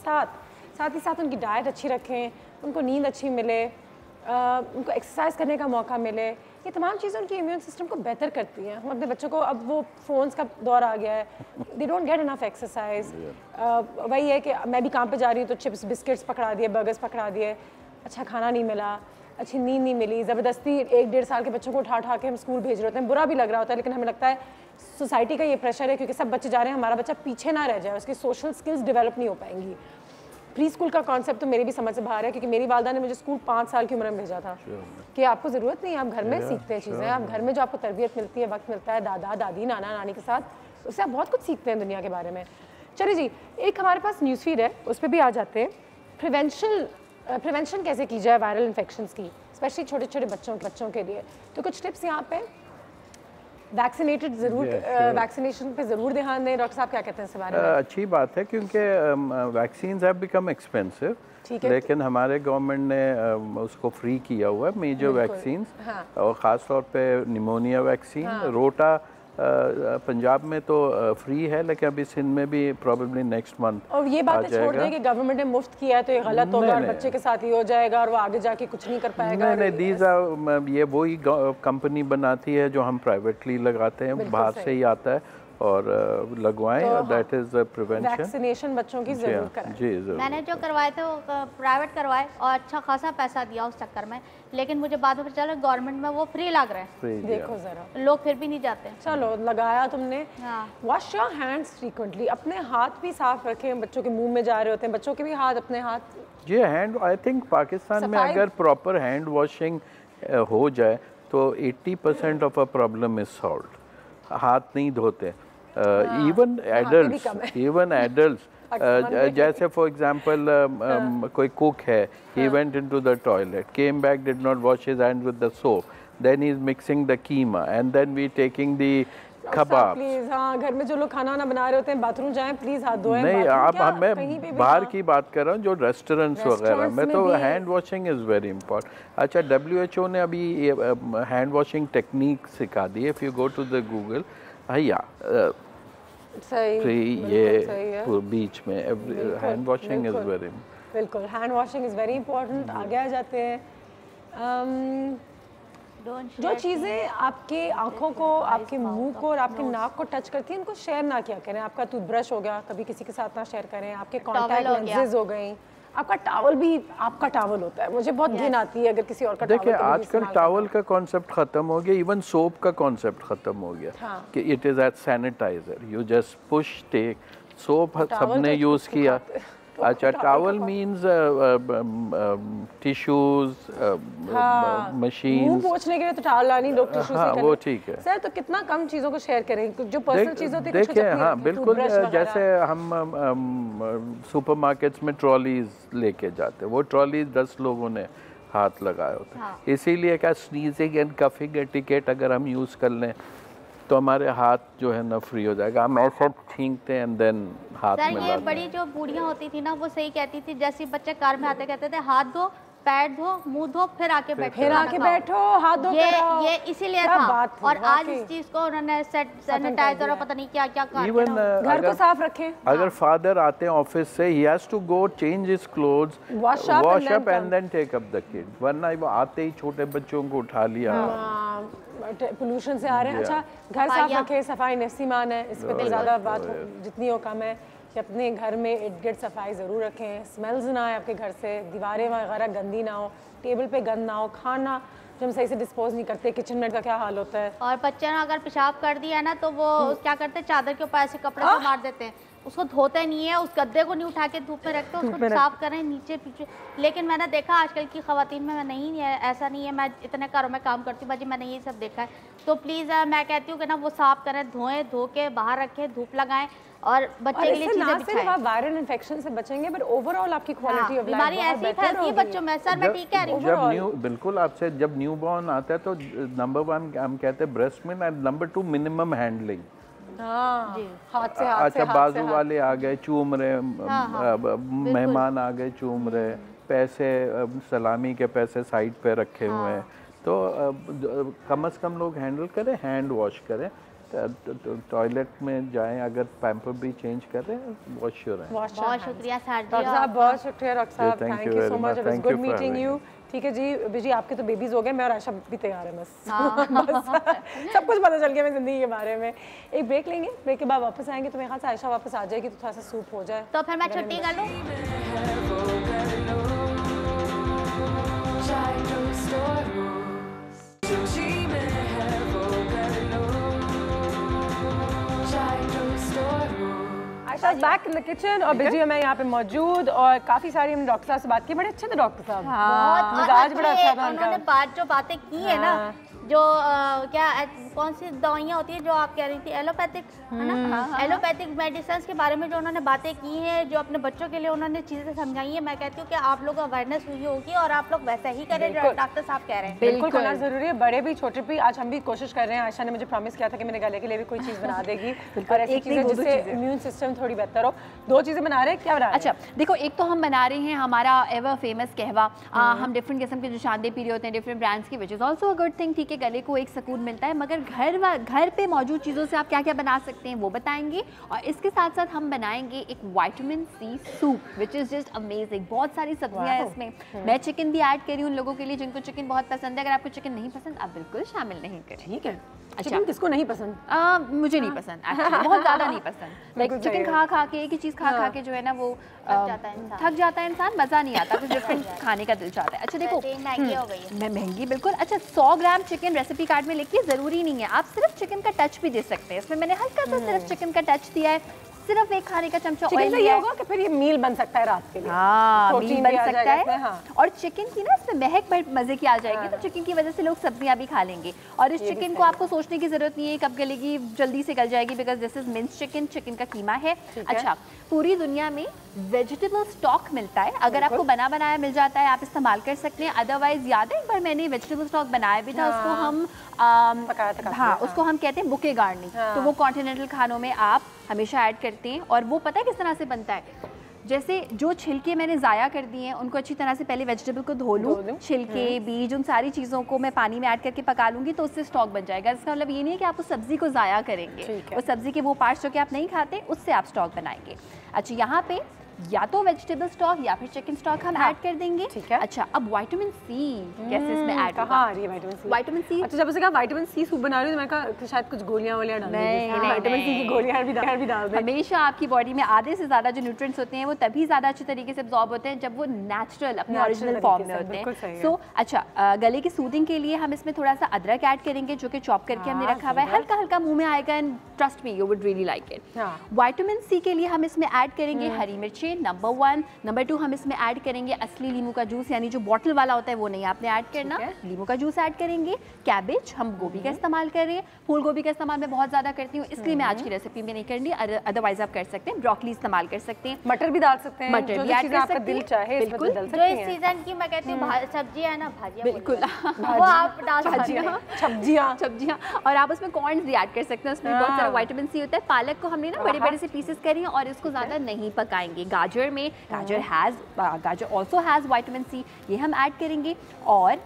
साथ उनकी डाइट अच्छी रखें, उनको नींद अच्छी मिले, उनको एक्सरसाइज करने का मौका मिले। ये तमाम चीज़ें उनकी इम्यून सिस्टम को बेहतर करती हैं। हम अपने बच्चों को, अब वो फ़ोन्स का दौर आ गया है, they don't get enough exercise. वही है कि मैं भी काम पे जा रही हूँ तो चिप्स बिस्किट्स पकड़ा दिए, बर्गर्स पकड़ा दिए, अच्छा खाना नहीं मिला, अच्छी नींद नहीं मिली, ज़बरदस्ती 1-1.5 साल के बच्चों को उठा उठा के हम स्कूल भेज रहे होते हैं, बुरा भी लग रहा होता है, लेकिन हमें लगता है सोसाइटी का ये प्रेशर है क्योंकि सब बच्चे जा रहे हैं, हमारा बच्चा पीछे ना रह जाए, उसकी सोशल स्किल्स डेवलप नहीं हो पाएंगी। प्री स्कूल का कॉन्सेप्ट तो मेरी भी समझ से बाहर है क्योंकि मेरी वालदा ने मुझे स्कूल 5 साल की उम्र में भेजा था कि आपको ज़रूरत नहीं है, आप घर में सीखते हैं चीज़ें, आप घर में जो आपको तरबियत मिलती है, वक्त मिलता है दादा दादी नाना नानी के साथ, उससे आप बहुत कुछ सीखते हैं दुनिया के बारे में। चलिए जी, एक हमारे पास न्यूज़ फीड है, उस पर भी आ जाते हैं। प्रिवेंशन कैसे की जाए वायरल इन्फेक्शंस की, स्पेशली छोटे छोटे बच्चों के लिए, तो कुछ टिप्स यहाँ पे। वैक्सीनेटेड ज़रूर, वैक्सीनेशन पे ज़रूर ध्यान दें। डॉक्टर साहब क्या कहते हैं इस बारे में? अच्छी बात है क्योंकि वैक्सीन्स हैव बिकम एक्सपेंसिव, लेकिन हमारे गवर्नमेंट ने उसको फ्री किया हुआ है मेजर वैक्सीन्स, और ख़ास तौर पे निमोनिया वैक्सीन, रोटा पंजाब में तो फ्री है, लेकिन अभी सिंध में भी प्रोबेबली नेक्स्ट मंथ। और ये बात छोड़ दें कि गवर्नमेंट ने मुफ्त किया है तो ये गलत होगा और बच्चे के साथ ही हो जाएगा और वो आगे जाके कुछ नहीं कर पाएगा। नहीं, दीज ये वही कंपनी बनाती है जो हम प्राइवेटली लगाते हैं, बाहर से ही आता है और लगवाएं, दैट इज प्रिवेंशन। वैक्सीनेशन बच्चों की जरूर कराएं। जी जरूर। मैंने जो करवाए थे वो प्राइवेट करवाए और अच्छा खासा पैसा दिया उस चक्कर में, लेकिन मुझे बाद में पता चला गवर्नमेंट में वो फ्री लग रहे हैं। देखो जरा, लोग फिर भी नहीं जाते। चलो लगाया तुमने। वॉश योर हैंड्स फ्रीक्वेंटली, अपने हाथ भी साफ रखें, बच्चों के मुंह में जा रहे होते हैं, बच्चों के भी हाथ, अपने हाथ। जी हैंड, आई थिंक पाकिस्तान में अगर प्रॉपर हैंड वॉशिंग हो जाए तो 80% of a problem is solved. हाथ नहीं धोते, इवन एडल्ट्स, जैसे फॉर एग्जांपल कोई कुक है, he went into the toilet, came back, did not wash his hands with the soap, then he is mixing the keema and then we taking the kebab। Please, हाँ, घर में जो लोग खाना वाना बना रहे होते हैं बाथरूम जाएं, प्लीज हाथ धोएं। नहीं, आप मैं बाहर की बात कर रहा हूँ, जो रेस्टोरेंट्स वगैरह में तो hand washing is very important. अच्छा, WHO ने अभी हैंड वॉशिंग टेक्निक सिखा दी है। If you go to the Google, भैया ये बीच में हैंड वॉशिंग इज वेरी, बिल्कुल hand washing is very important. आगे आ जाते हैं। जो चीज़ें आपके आँखों को, आपके मुंह को और आपके नाक को टच करती हैं, उनको शेयर ना किया करें। आपका टूथब्रश हो गया, कभी किसी के साथ ना शेयर करें। आपके कॉन्टैक्ट लेंसेज हो गई, आपका टावल भी आपका टावल होता है, मुझे बहुत घिन आती है अगर किसी और का टावल। देखिए, आजकल टावल का कॉन्सेप्ट खत्म हो गया, इवन सोप का कॉन्सेप्ट खत्म हो गया कि it is as sanitizer, you just push take. Soap सबने यूज़ किया। अच्छा, टावल मीन्स टिश्यूज, मशीन। मुंह पोंछने के लिए तो टावल लानी, लोग टिश्यू से वो ठीक है सर। तो कितना कम चीज़ों को शेयर करें, जो पर्सनल चीज़ होती है। देखिए, हाँ बिल्कुल, जैसे हम सुपरमार्केट्स में ट्रॉलीज लेके जाते हैं, वो ट्रॉलीज 10 लोगों ने हाथ लगाए होते हैं। इसीलिए क्या स्नीजिंग एंड कफिंग एटिकेट अगर हम यूज़ कर लें तो हमारे हाथ जो है ना फ्री हो जाएगा। हम ऐसा छींकते हैं एंड देन हाथ में लाते हैं। ये बड़ी जो बूढ़ियाँ होती थी ना, वो सही कहती थी, जैसे बच्चे कार में आते कहते थे हाथ धो, पैर धो, मुंह धो, फिर आके बैठो, हाथ धो। ये इसीलिए था। और आज इस चीज को उन्होंने सैनिटाइजर और पता नहीं क्या क्या घर को साफ रखें। अगर फादर आते हैं ऑफिस से, he has to go change his clothes, wash up and then take up the kid, वरना वो आते ही छोटे बच्चों को उठा लिया। पोल्यूशन से आ रहे हैं। अच्छा, घर साफ रखें, सफाई नफसी मान है, इस पर तो ज़्यादा बात जितनी हो कम है कि अपने घर में इर्द गिर्द सफाई ज़रूर रखें, स्मेल्स ना आए आपके घर से, दीवारें वगैरह गंदी ना हो, टेबल पे गंद ना हो, खाना जो हम सही से डिस्पोज नहीं करते, किचन में का क्या हाल होता है। और बच्चे ने अगर पेशाब कर दिया ना तो वो क्या करते हैं, चादर के ऊपर ऐसे कपड़े से मार देते हैं, उसको धोते नहीं है, उस गद्दे को नहीं उठा के धूप में रखते, उसको साफ करें नीचे पीछे। लेकिन मैंने देखा आजकल की खवातीन में नहीं है, ऐसा नहीं है। मैं इतने घरों में काम करती हूँ भाजी, मैंने ये सब देखा है। तो प्लीज़ मैं कहती हूँ कि ना वो साफ करें, धोएं, धो के बाहर रखें, धूप लगाएं और बच्चे के लिए चीजें बिछाएं। आप वायरल इन्फेक्शन से बचेंगे, बट ओवरऑल आपकी क्वालिटी ऑफ लाइफ बीमारी ऐसी फैलती है बच्चों में। सर मैं ठीक कह रही हूँ। बिल्कुल, आपसे जब न्यू बॉर्न आता है तो नंबर 1 हम कहते हैं breast milk, and number 2 minimum handling. हाथ से अच्छा, बाजू वाले आ गए चूम रहे, मेहमान आ गए चूम रहे, पैसे सलामी के पैसे साइड पे रखे हुए हैं, तो कम से कम लोग हैंडल करें, हैंड वॉश करें, टॉयलेट में जाएं, अगर पैम्पर भी चेंज करें, वॉश योर हैंड। बहुत शुक्रिया सर जी, डॉक्टर साहब बहुत शुक्रिया। डॉक्टर साहब thank you so much, it was good meeting you. ठीक है जी, जी आपके तो बेबीज हो गए, मैं और आयशा भी तैयार है बस। सब कुछ पता चल गया मैं जिंदगी के बारे में। एक ब्रेक लेंगे, ब्रेक के बाद वापस आएंगे तो मेरे ख्याल से आयशा वापस आ जाएगी, तो थोड़ा सा सूप हो जाए तो फिर मैं छुट्टी कर लूँ। Ayesha back in the kitchen और बिजी मैं यहाँ पे मौजूद और काफी सारी हमने डॉक्टर साहब से बात की, बड़े अच्छे थे डॉक्टर साहब, बहुत मिजाज बड़ा अच्छा था उन्होंने जो बातें की है ना, जो क्या कौन सी दवाइयाँ होती है जो आप कह रही थी, एलोपैथिक है ना, एलोपैथिक मेडिसिन के बारे में जो उन्होंने बातें की हैं, जो अपने बच्चों के लिए उन्होंने चीजें समझाई हैं, मैं कहती हूँ कि आप लोग अवेयरनेस हुई होगी और आप लोग वैसा ही करें जो डॉक्टर साहब कह रहे हैं। बिल्कुल करना जरूरी है, बड़े भी छोटे भी। आज हम भी कोशिश कर रहे हैं, आयशा ने मुझे प्रॉमिस किया था कि मेरे गले के लिए भी कोई चीज बना देगी और ऐसी चीजें जिससे इम्यून सिस्टम थोड़ी बेहतर हो। 2 चीजें बना रहे हैं, क्या बना रहे हैं? अच्छा देखो, एक तो हम बना रहे हैं हमारा एवर फेमस कहवा। हम डिफरेंट किस्म के जो शांदे पी रहे होते हैं डिफरेंट ब्रांड्स की, which is also a good thing, ठीक है, गले को एक सुकून मिलता है। मगर घर पे मौजूद चीज़ों से आप क्या क्या बना सकते हैं वो बताएंगे, और इसके साथ साथ हम बनाएंगे एक vitamin C soup which is just amazing. बहुत सारी सब्जियां हैं इसमें, मैं चिकन भी ऐड करी उन लोगों के लिए जिनको चिकन बहुत पसंद है। अगर आपको चिकन नहीं पसंद आप बिल्कुल शामिल नहीं करें, ठीक है। अच्छा, चिकन किसको नहीं पसंद? मुझे नहीं पसंद, बहुत ज़्यादा नहीं पसंद। लाइक चिकन खा के एक ही चीज़ खा के जो है ना वो थक जाता है इंसान, मज़ा नहीं आता, कुछ डिफरेंट खाने का दिल चाहता है। अच्छा देखो, महंगी हो गई है, मैं महंगी बिल्कुल। अच्छा 100 ग्राम चिकन रेसिपी कार्ड में लिखिए, ज़रूरी नहीं है, आप सिर्फ चिकन का टच भी दे सकते हैं। इसमें मैंने हल्का सा सिर्फ चिकन का टच दिया है, सिर्फ 1 खाने का चमचा ऑयल लिया होगा कि फिर ये मील बन सकता है रात के लिए। हाँ, मील बन सकता है। और चिकन की ना इसमें महक बड़ी मजे की आ जाएगी, तो चिकन की वजह से लोग सब्जियां भी खा लेंगे। और इस चिकन को आपको सोचने की जरूरत नहीं है कब गलेगी, जल्दी से गल जाएगी, because this is mince chicken का कीमा है। अच्छा, पूरी दुनिया में वेजिटेबल स्टॉक मिलता है, अगर आपको बना बनाया मिल जाता है आप इस्तेमाल कर सकते हैं। अदरवाइज याद है एक बार मैंने वेजिटेबल स्टॉक बनाया भी था, उसको हम उसको हम कहते हैं बुके गार्नी, तो वो कॉन्टिनेंटल खानों में आप हमेशा ऐड करते हैं। और वो पता है किस तरह से बनता है, जैसे जो छिलके मैंने ज़ाया कर दिए हैं उनको अच्छी तरह से पहले वेजिटेबल को धो लूँ, छिलके बीज उन सारी चीज़ों को मैं पानी में ऐड करके पका लूँगी, तो उससे स्टॉक बन जाएगा। इसका मतलब ये नहीं है कि आप उस सब्ज़ी को ज़ाया करेंगे, उस सब्ज़ी के वो पार्ट्स जो कि आप नहीं खाते उससे आप स्टॉक बनाएंगे। अच्छा, यहाँ पे या तो वेजिटेबल स्टॉक या फिर चिकन स्टॉक हम ऐड कर देंगे, ठीक है। अच्छा, अब विटामिन सी कैसे इसमें ऐड होगा? विटामिन सी, अच्छा, जब उसे कहा विटामिन सी सूप बना रही हूँ, मैंने कहा शायद कुछ गोलियां वोलियां डाल देंगे, विटामिन सी की गोलियां भी डाल दें। हमेशा आपकी बॉडी में आधे से ज़्यादा जो न्यूट्रिएंट्स होते हैं वो तभी ज़्यादा अच्छे तरीके से एब्जॉर्ब होते हैं जब वो नेचुरल अपने ओरिजिनल फॉर्म में होते हैं। सो अच्छा, गले की सूदिंग के लिए हम इसमें थोड़ा सा अदरक ऐड करेंगे जो कि चॉप करके हमने रखा हुआ है, हल्का हल्का मुंह में आएगा and trust me you would really like it. Vitamin C के लिए हम इसमें ऐड करेंगे हरी मिर्चें, नंबर 1। नंबर 2 हम इसमें ऐड करेंगे असली लीमू का जूस, यानी जो बॉटल वाला होता है वो नहीं आपने ऐड करना, लीमू का जूस ऐड करेंगे। कैबेज, हम गोभी का इस्तेमाल कर रहे हैं, फूल गोभी का इस्तेमाल मैं बहुत ज़्यादा करती हूँ, इसलिए मैं आज की रेसिपी में नहीं करनी, अदरवाइज आप कर सकते हैं। ब्रोकली इस्तेमाल कर सकते हैं, मटर भी डाल सकते हैं, मटर भी ऐड कर सकते हैं, दिल चाहे बिल्कुल। जो इस सीजन की मैं कहती हूँ सब्जी है ना, भाजियाँ, बिल्कुल वो आप डाल सकते हैं, सब्जियाँ, और आप उसमें कॉर्न्स भी ऐड कर सकते हैं, उसमें बहुत सारा विटामिन सी होता है। पालक को हमने ना बड़े बड़े से पीसेस करी और इसको ज़्यादा नहीं पकाएंगे। गाजर में, गाजर ऑल्सो हैज़ विटामिन सी, ये हम ऐड करेंगे। और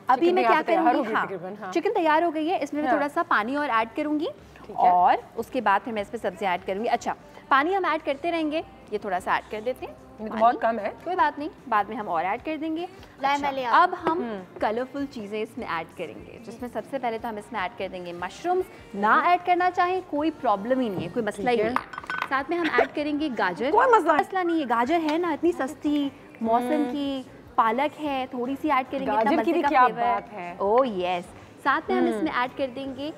अभी मैं क्या करूँगी, हाँ, चिकन तैयार हो गई है, इसमें मैं थोड़ा सा पानी और ऐड करूँगी और उसके बाद फिर मैं इस पर सब्जियाँ ऐड करूँगी। अच्छा, पानी हम ऐड करते रहेंगे, ये थोड़ा सा ऐड कर देते हैं, बहुत कम है, कोई बात नहीं, बाद में हम और ऐड कर देंगे। अच्छा, अब हम कलरफुल चीज़ें इसमें ऐड करेंगे, जिसमें सबसे पहले तो हम इसमें ऐड कर देंगे मशरूम्स। ना ऐड करना चाहें कोई प्रॉब्लम ही नहीं है, कोई मसला ही नहीं है। साथ में हम ऐड करेंगे गाजर, कोई मसला नहीं है, गाजर है ना इतनी सस्ती, मौसम की, पालक है, थोड़ी सी ऐड करेंगे, गाजर की भी क्या बात है। ओह यस, साथ में हम इसमें ऐड कर देंगे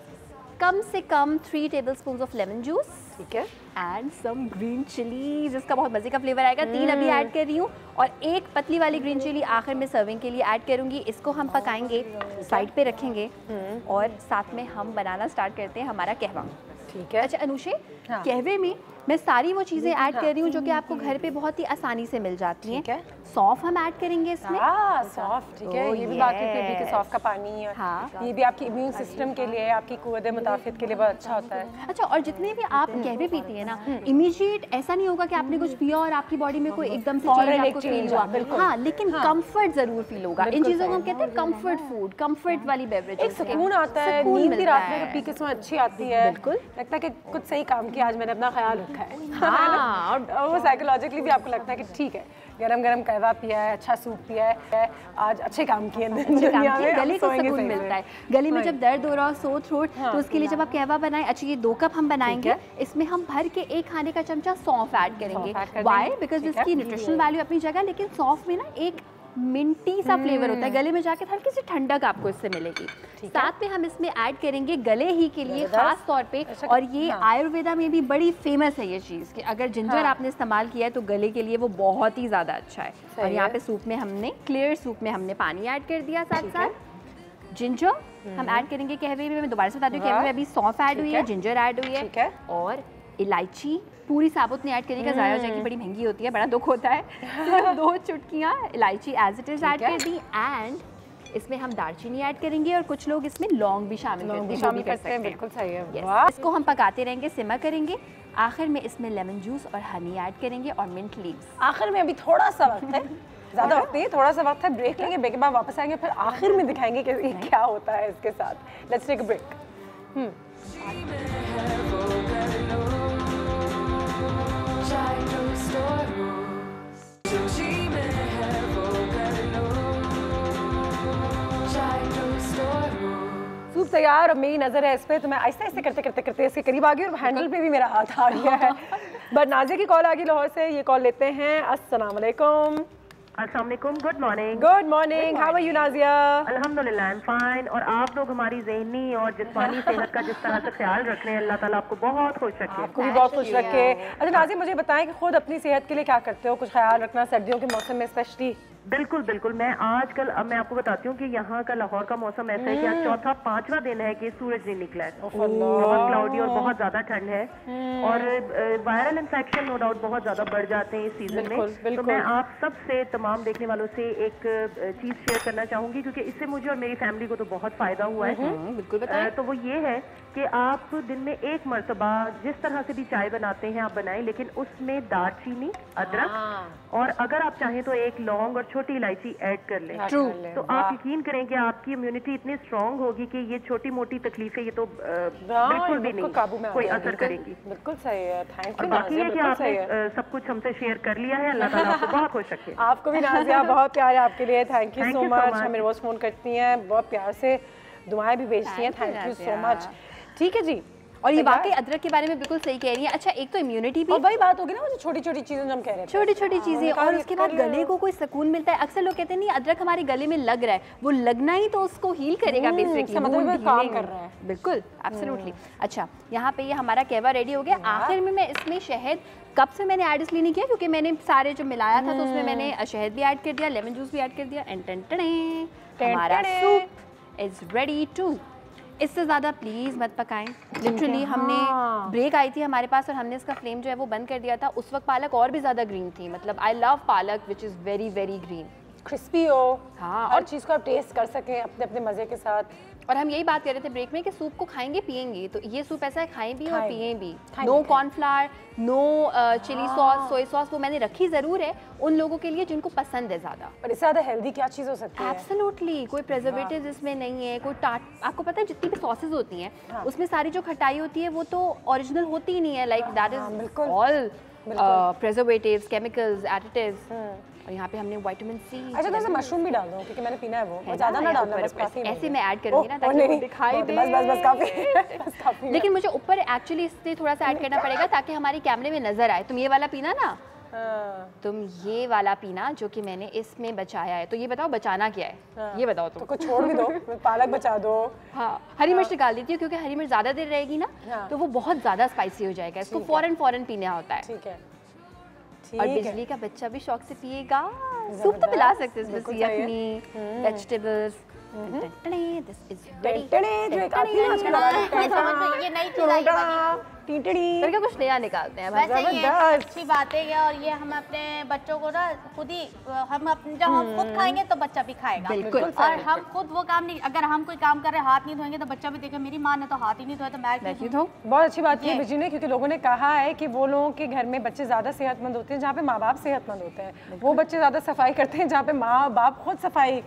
कम से कम 3 टेबलस्पून ऑफ लेमन जूस, ठीक है, एंड सम ग्रीन चिली, जिसका बहुत मजे का फ्लेवर आएगा। 3 अभी ऐड कर रही हूँ और 1 पतली वाली ग्रीन चिली आखिर में सर्विंग के लिए ऐड करूँगी। इसको हम पकाएंगे, साइड पे रखेंगे और साथ में हम बनाना स्टार्ट करते हैं हमारा कहवा, ठीक है। अच्छा अनुषे, कहवे में मैं सारी वो चीज़ें ऐड कर रही हूँ जो कि आपको घर पे बहुत ही आसानी से मिल जाती हैं। सौंफ हम ऐड करेंगे इसमें, सौंफ, ठीक है, ये भी बाकी के सौंफ का पानी, ये भी आपकी इम्यून सिस्टम के लिए, आपकी कुव्वत मुदाफ़ियत के लिए बहुत अच्छा होता है। अच्छा, और जितने भी आप कहवे पीती है ना, इमीडिएट ऐसा नहीं होगा कि आपने कुछ पिया और आपकी बॉडी में कोई एकदम से चेंज फील हुआ, हाँ, लेकिन कंफर्ट जरूर फील होगा। इन चीज़ों को हम कहते हैं कंफर्ट फूड, कंफर्ट वाली बेवरेज, एक सुकून आता है, नींद भी रात में पी के समय अच्छी आती है, बिल्कुल लगता है कि कुछ सही काम किया, आज मैंने अपना ख्याल रखा है, और वो साइकोलॉजिकली भी आपको लगता है कि ठीक है, गरम गरम कहवा पिया है, अच्छा सूप पिया है, आज अच्छे काम किए, गले को सुकून मिलता है। गले में जब दर्द हो रहा हो, सो थ्रोट, तो उसके लिए जब आप कहवा बनाएं, अच्छा ये 2 कप हम बनाएंगे, इसमें हम भर के 1 खाने का चमचा सौंफ ऐड करेंगे। वाई? बिकॉज इसकी न्यूट्रिशनल वैल्यू अपनी जगह, लेकिन सौंफ में ना एक मिंटी सा फ्लेवर होता है, गले में जाके हल्की सी ठंडक आपको इससे मिलेगी। साथ में हम इसमें ऐड करेंगे गले ही के लिए खास तौर पे, और ये आयुर्वेदा में भी बड़ी फेमस है ये चीज़ कि अगर जिंजर आपने इस्तेमाल किया है तो गले के लिए वो बहुत ही ज़्यादा अच्छा है। और यहाँ पे सूप में हमने क्लियर सूप में हमने पानी ऐड कर दिया, साथ साथ जिंजर हम ऐड करेंगे। कहवे में मैं दोबारा से बता दूँ, कहवे में अभी सौंफ ऐड हुई है, जिंजर ऐड हुई है, और इलायची पूरी साबुत नहीं ऐड करेगा, ज़ाया हो जाएगी, बड़ी महंगी होती है, बड़ा दुख होता है। 2 चुटकियाँ इलायची एज इट इज़ ऐड कर दी, एंड इसमें हम दालचीनी ऐड करेंगे, और कुछ लोग इसमें लौंग भी शामिल करते हैं। बिल्कुल सही है। इसको हम पकाते रहेंगे, सिमा करेंगे। आखिर में इसमें लेमन जूस और हनी ऐड करेंगे और मिंट लीव्स। आखिर में अभी थोड़ा सा वक्त है, ज़्यादा वक्त नहीं, थोड़ा सा वक्त है, ब्रेक लेंगे, ब्रेक के बाद वापस आएंगे, फिर आखिर में दिखाएंगे कि क्या होता है इसके साथ। Let's take a break. Soup तैयार, अब मेरी नज़र है इस पे, तो मैं ऐसे ऐसे करते करते करते इसके करीब आ गई और हैंडल पे भी मेरा हाथ आ गया है। बट नाजिया की कॉल आ गई लाहौर से, ये कॉल लेते हैं। अस्सलाम वालेकुम। अस्सलाम वालेकुम, good morning. Good morning, how are you Nazia? अल्हम्दुलिल्लाह, आई एम फाइन। और आप लोग हमारी ज़हनी और जिस्मानी सेहत का जिस तरह से ख्याल रख रहे हैं, अल्लाह ताला आपको बहुत खुश रखे। आपको भी बहुत खुश रखे। अच्छा नाजिया, मुझे बताएं कि खुद अपनी सेहत के लिए क्या करते हो, कुछ ख्याल रखना सर्दियों के मौसम में स्पेशली? बिल्कुल बिल्कुल, मैं आजकल अब मैं आपको बताती हूँ कि यहाँ का लाहौर का मौसम ऐसा है कि आज चौथा 5वां दिन है कि सूरज नहीं निकला है, बहुत क्लाउडी और बहुत ज्यादा ठंड है, और वायरल इन्फेक्शन नो डाउट बहुत ज्यादा बढ़ जाते हैं इस सीजन में। तो मैं आप सबसे तमाम देखने वालों से एक चीज शेयर करना चाहूंगी, क्योंकि इससे मुझे और मेरी फैमिली को तो बहुत फायदा हुआ है। बिल्कुल बताएं। तो वो ये है कि आप दिन में एक मरतबा जिस तरह से भी चाय बनाते हैं आप बनाएं, लेकिन उसमें दालचीनी, अदरक और अगर आप चाहें तो एक लौंग और छोटी इलायची ऐड कर लें। तो आप यकीन करें कि आपकी इम्यूनिटी इतनी स्ट्रांग होगी कि ये छोटी मोटी तकलीफें ये तो बिल्कुल भी नहीं कोई असर करेगी। बिल्कुल सही है, थैंक यू। बाकी है कि आपने सब कुछ हमसे शेयर कर लिया है, अल्लाह ताला आपको बहुत खुश रखे। आपको भी नाजिया, बहुत प्यार है आपके लिए, थैंक यू सो मच। हमें रोज फोन करती हैं, बहुत प्यार से दुआएं भी भेजती हैं, थैंक यू सो मच। ठीक है जी, और ये वाकई अदरक के बारे में बिल्कुल सही कह रही है। अच्छा, एक तो इम्यूनिटी भी, और वही बात होगी ना, वो छोटी छोटी चीजें जो हम कह रहे हैं, छोटी छोटी चीजें, और उसके बाद गले को कोई सुकून मिलता है। अक्सर लोग कहते हैं नहीं अदरक हमारे गले में लग रहा है, वो लगना ही तो उसको हील करेगा बेसिकली, मतलब काम कर रहा है। बिल्कुल, एब्सोल्युटली। अच्छा, यहाँ पे ये हमारा कहवा रेडी हो गया। आखिर में मैं इसमें शहद, कप से मैंने ऐड इसलिए नहीं किया क्योंकि मैंने सारे जो मिलाया था तो उसमें मैंने शहद भी ऐड कर दिया, लेमन जूस भी ऐड कर दिया, एंड हमारा सूप इज रेडी टू। इससे ज़्यादा प्लीज़ मत पकाएं। लिटरली हमने ब्रेक आई थी हमारे पास और हमने इसका फ्लेम जो है वो बंद कर दिया था। उस वक्त पालक और भी ज़्यादा ग्रीन थी, मतलब आई लव पालक which is very very green, crispy हो, हाँ, और चीज़ को आप टेस्ट कर सकें अपने अपने मज़े के साथ। और हम यही बात कर रहे थे ब्रेक में कि सूप को खाएंगे पिएंगे, तो ये सूप ऐसा है खाएं भी और पिएं भी। No cornflour, no chilli sauce, soya sauce, वो मैंने रखी ज़रूर है उन लोगों के लिए जिनको पसंद है ज़्यादा। और इससे ज़्यादा हेल्दी क्या चीज़ हो सकती है? एब्सोल्युटली, कोई प्रिजर्वेटिव इसमें नहीं है, कोई आपको पता है जितनी भी सॉसेज होती हैं उसमें सारी जो खटाई होती है वो तो ओरिजिनल होती ही नहीं है, like that is all preservatives, chemicals, additives. और यहाँ पे हमने विटामिन सी। अच्छा, तो मशरूम भी डाल दो क्योंकि मैंने पीना है वो ज़्यादा ना डालना, बस काफी। ऐसे मैं ऐड करूँगी ना ताकि वो दिखाई दे, बस काफी। लेकिन मुझे ऊपर एक्चुअली इससे थोड़ा सा ऐड करना पड़ेगा ताकि हमारे कैमरे में नजर आए। तुम ये वाला पीना ना, तुम ये वाला पीना जो कि मैंने इसमें बचाया है। तो ये बताओ बचाना क्या है, ये बताओ तुम। तो कुछ छोड़ भी दो, पालक बचा दो। हाँ, हरी मिर्च निकाल देती हूँ क्योंकि हरी मिर्च ज़्यादा देर रहेगी ना तो वो बहुत ज़्यादा स्पाइसी हो जाएगा, इसको फौरन पीना होता है। ठीक है, और बिजली का बच्चा भी शौक से पिएगा। सूप तो पिला सकते हैं, इसमें यखनी, वेजिटेबल्स। This is ready. ये नई चीज़ फिर कुछ नया निकालते हैं। वैसे ये अच्छी बात है, और ये हम अपने बच्चों को ना खुद ही जब हम खुद खाएंगे तो बच्चा भी खाएगा। बिल्कुल। और हम खुद वो काम नहीं, अगर हम कोई काम कर रहे हैं हाथ नहीं धोएंगे तो बच्चा भी देखेगा मेरी माँ ने तो हाथ ही नहीं धोया तो मैं क्यों धोऊं। बहुत अच्छी बात की बिजी ने, क्योंकि लोगों ने कहा है कि वो लोगों के घर में बच्चे ज्यादा सेहतमंद होते हैं जहाँ पे माँ बाप सेहतमंद होते हैं। वो बच्चे ज्यादा सफाई करते हैं जहाँ पे माँ बाप खुद सफाई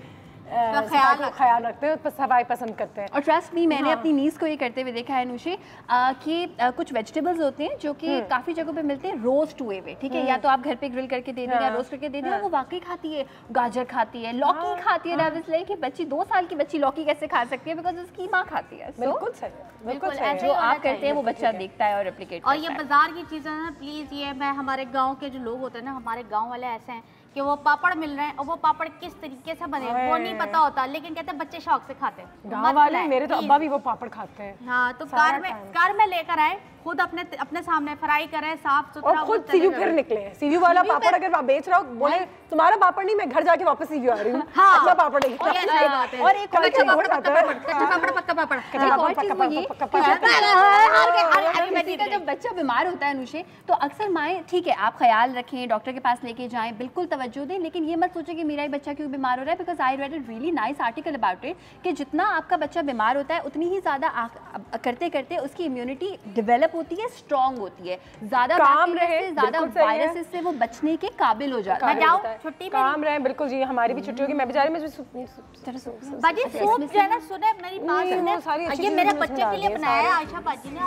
ख्याल रखते हैं, सफाई पसंद करते हैं। और ट्रस्ट मी, मैंने अपनी नीस को ये करते हुए देखा है अनुषे कि कुछ वेजिटेबल्स होते हैं जो कि काफ़ी जगहों पे मिलते हैं रोस्ट हुए हुए, ठीक है, या तो आप घर पे ग्रिल करके दे दें या रोस्ट करके दे दें, वो वाकई खाती है। गाजर खाती है, लौकी खाती है। इसलिए कि बच्ची 2 साल की बच्ची लौकी कैसे खा सकती है, बिकॉज उसकी माँ खाती है। बिल्कुल सही, बिल्कुल जो आप करते हैं वो बच्चा देखता है और रेप्लिकेट करता है। और ये बाजार की चीज़ें ना प्लीज़, ये मैं हमारे गाँव के जो लोग होते हैं ना, हमारे गाँव वाले ऐसे हैं कि वो पापड़ मिल रहे हैं और वो पापड़ किस तरीके से बने वो नहीं पता होता, लेकिन कहते हैं बच्चे शौक से खाते हैं। गाँव वाले मेरे तो अब्बा भी वो पापड़ खाते हैं। हाँ, तो कार में लेकर आए, खुद अपने सामने फ्राई करें साफ सुथरा, और खुद सीयू फिर निकले। सीयू वाला पापड़ अगर आप बेच रहे हो, बोले तुम्हारा पापड़ नहीं, मैं घर जाके वापस सीयू आ रही हूँ, अपना पापड़ नहीं। और एक और जब बच्चा बीमार होता है अनुषे, तो अक्सर माएँ ठीक है आप ख्याल रखें, डॉक्टर के पास लेके जाएं, बिल्कुल तवज्जो दें, लेकिन ये मत सोचें कि मेरा ही बच्चा क्यों बीमार हो रहा है। Because I read a really nice article about it कि जितना आपका बच्चा बीमार होता है उतनी ही ज़्यादा करते करते उसकी इम्यूनिटी डेवलप होती है, स्ट्रॉन्ग होती है, ज़्यादा काम रहे, ज़्यादा वायरसेस से वो बचने के काबिल हो जाता है। छुट्टी काम रहे, बिल्कुल जी, हमारी भी छुट्टी होगी। मैं बेचारी में बाजी सूप जो है ना, सुने मेरी बात सुने, ये मेरे बच्चे के लिए बनाया है आयशा बाजी ने।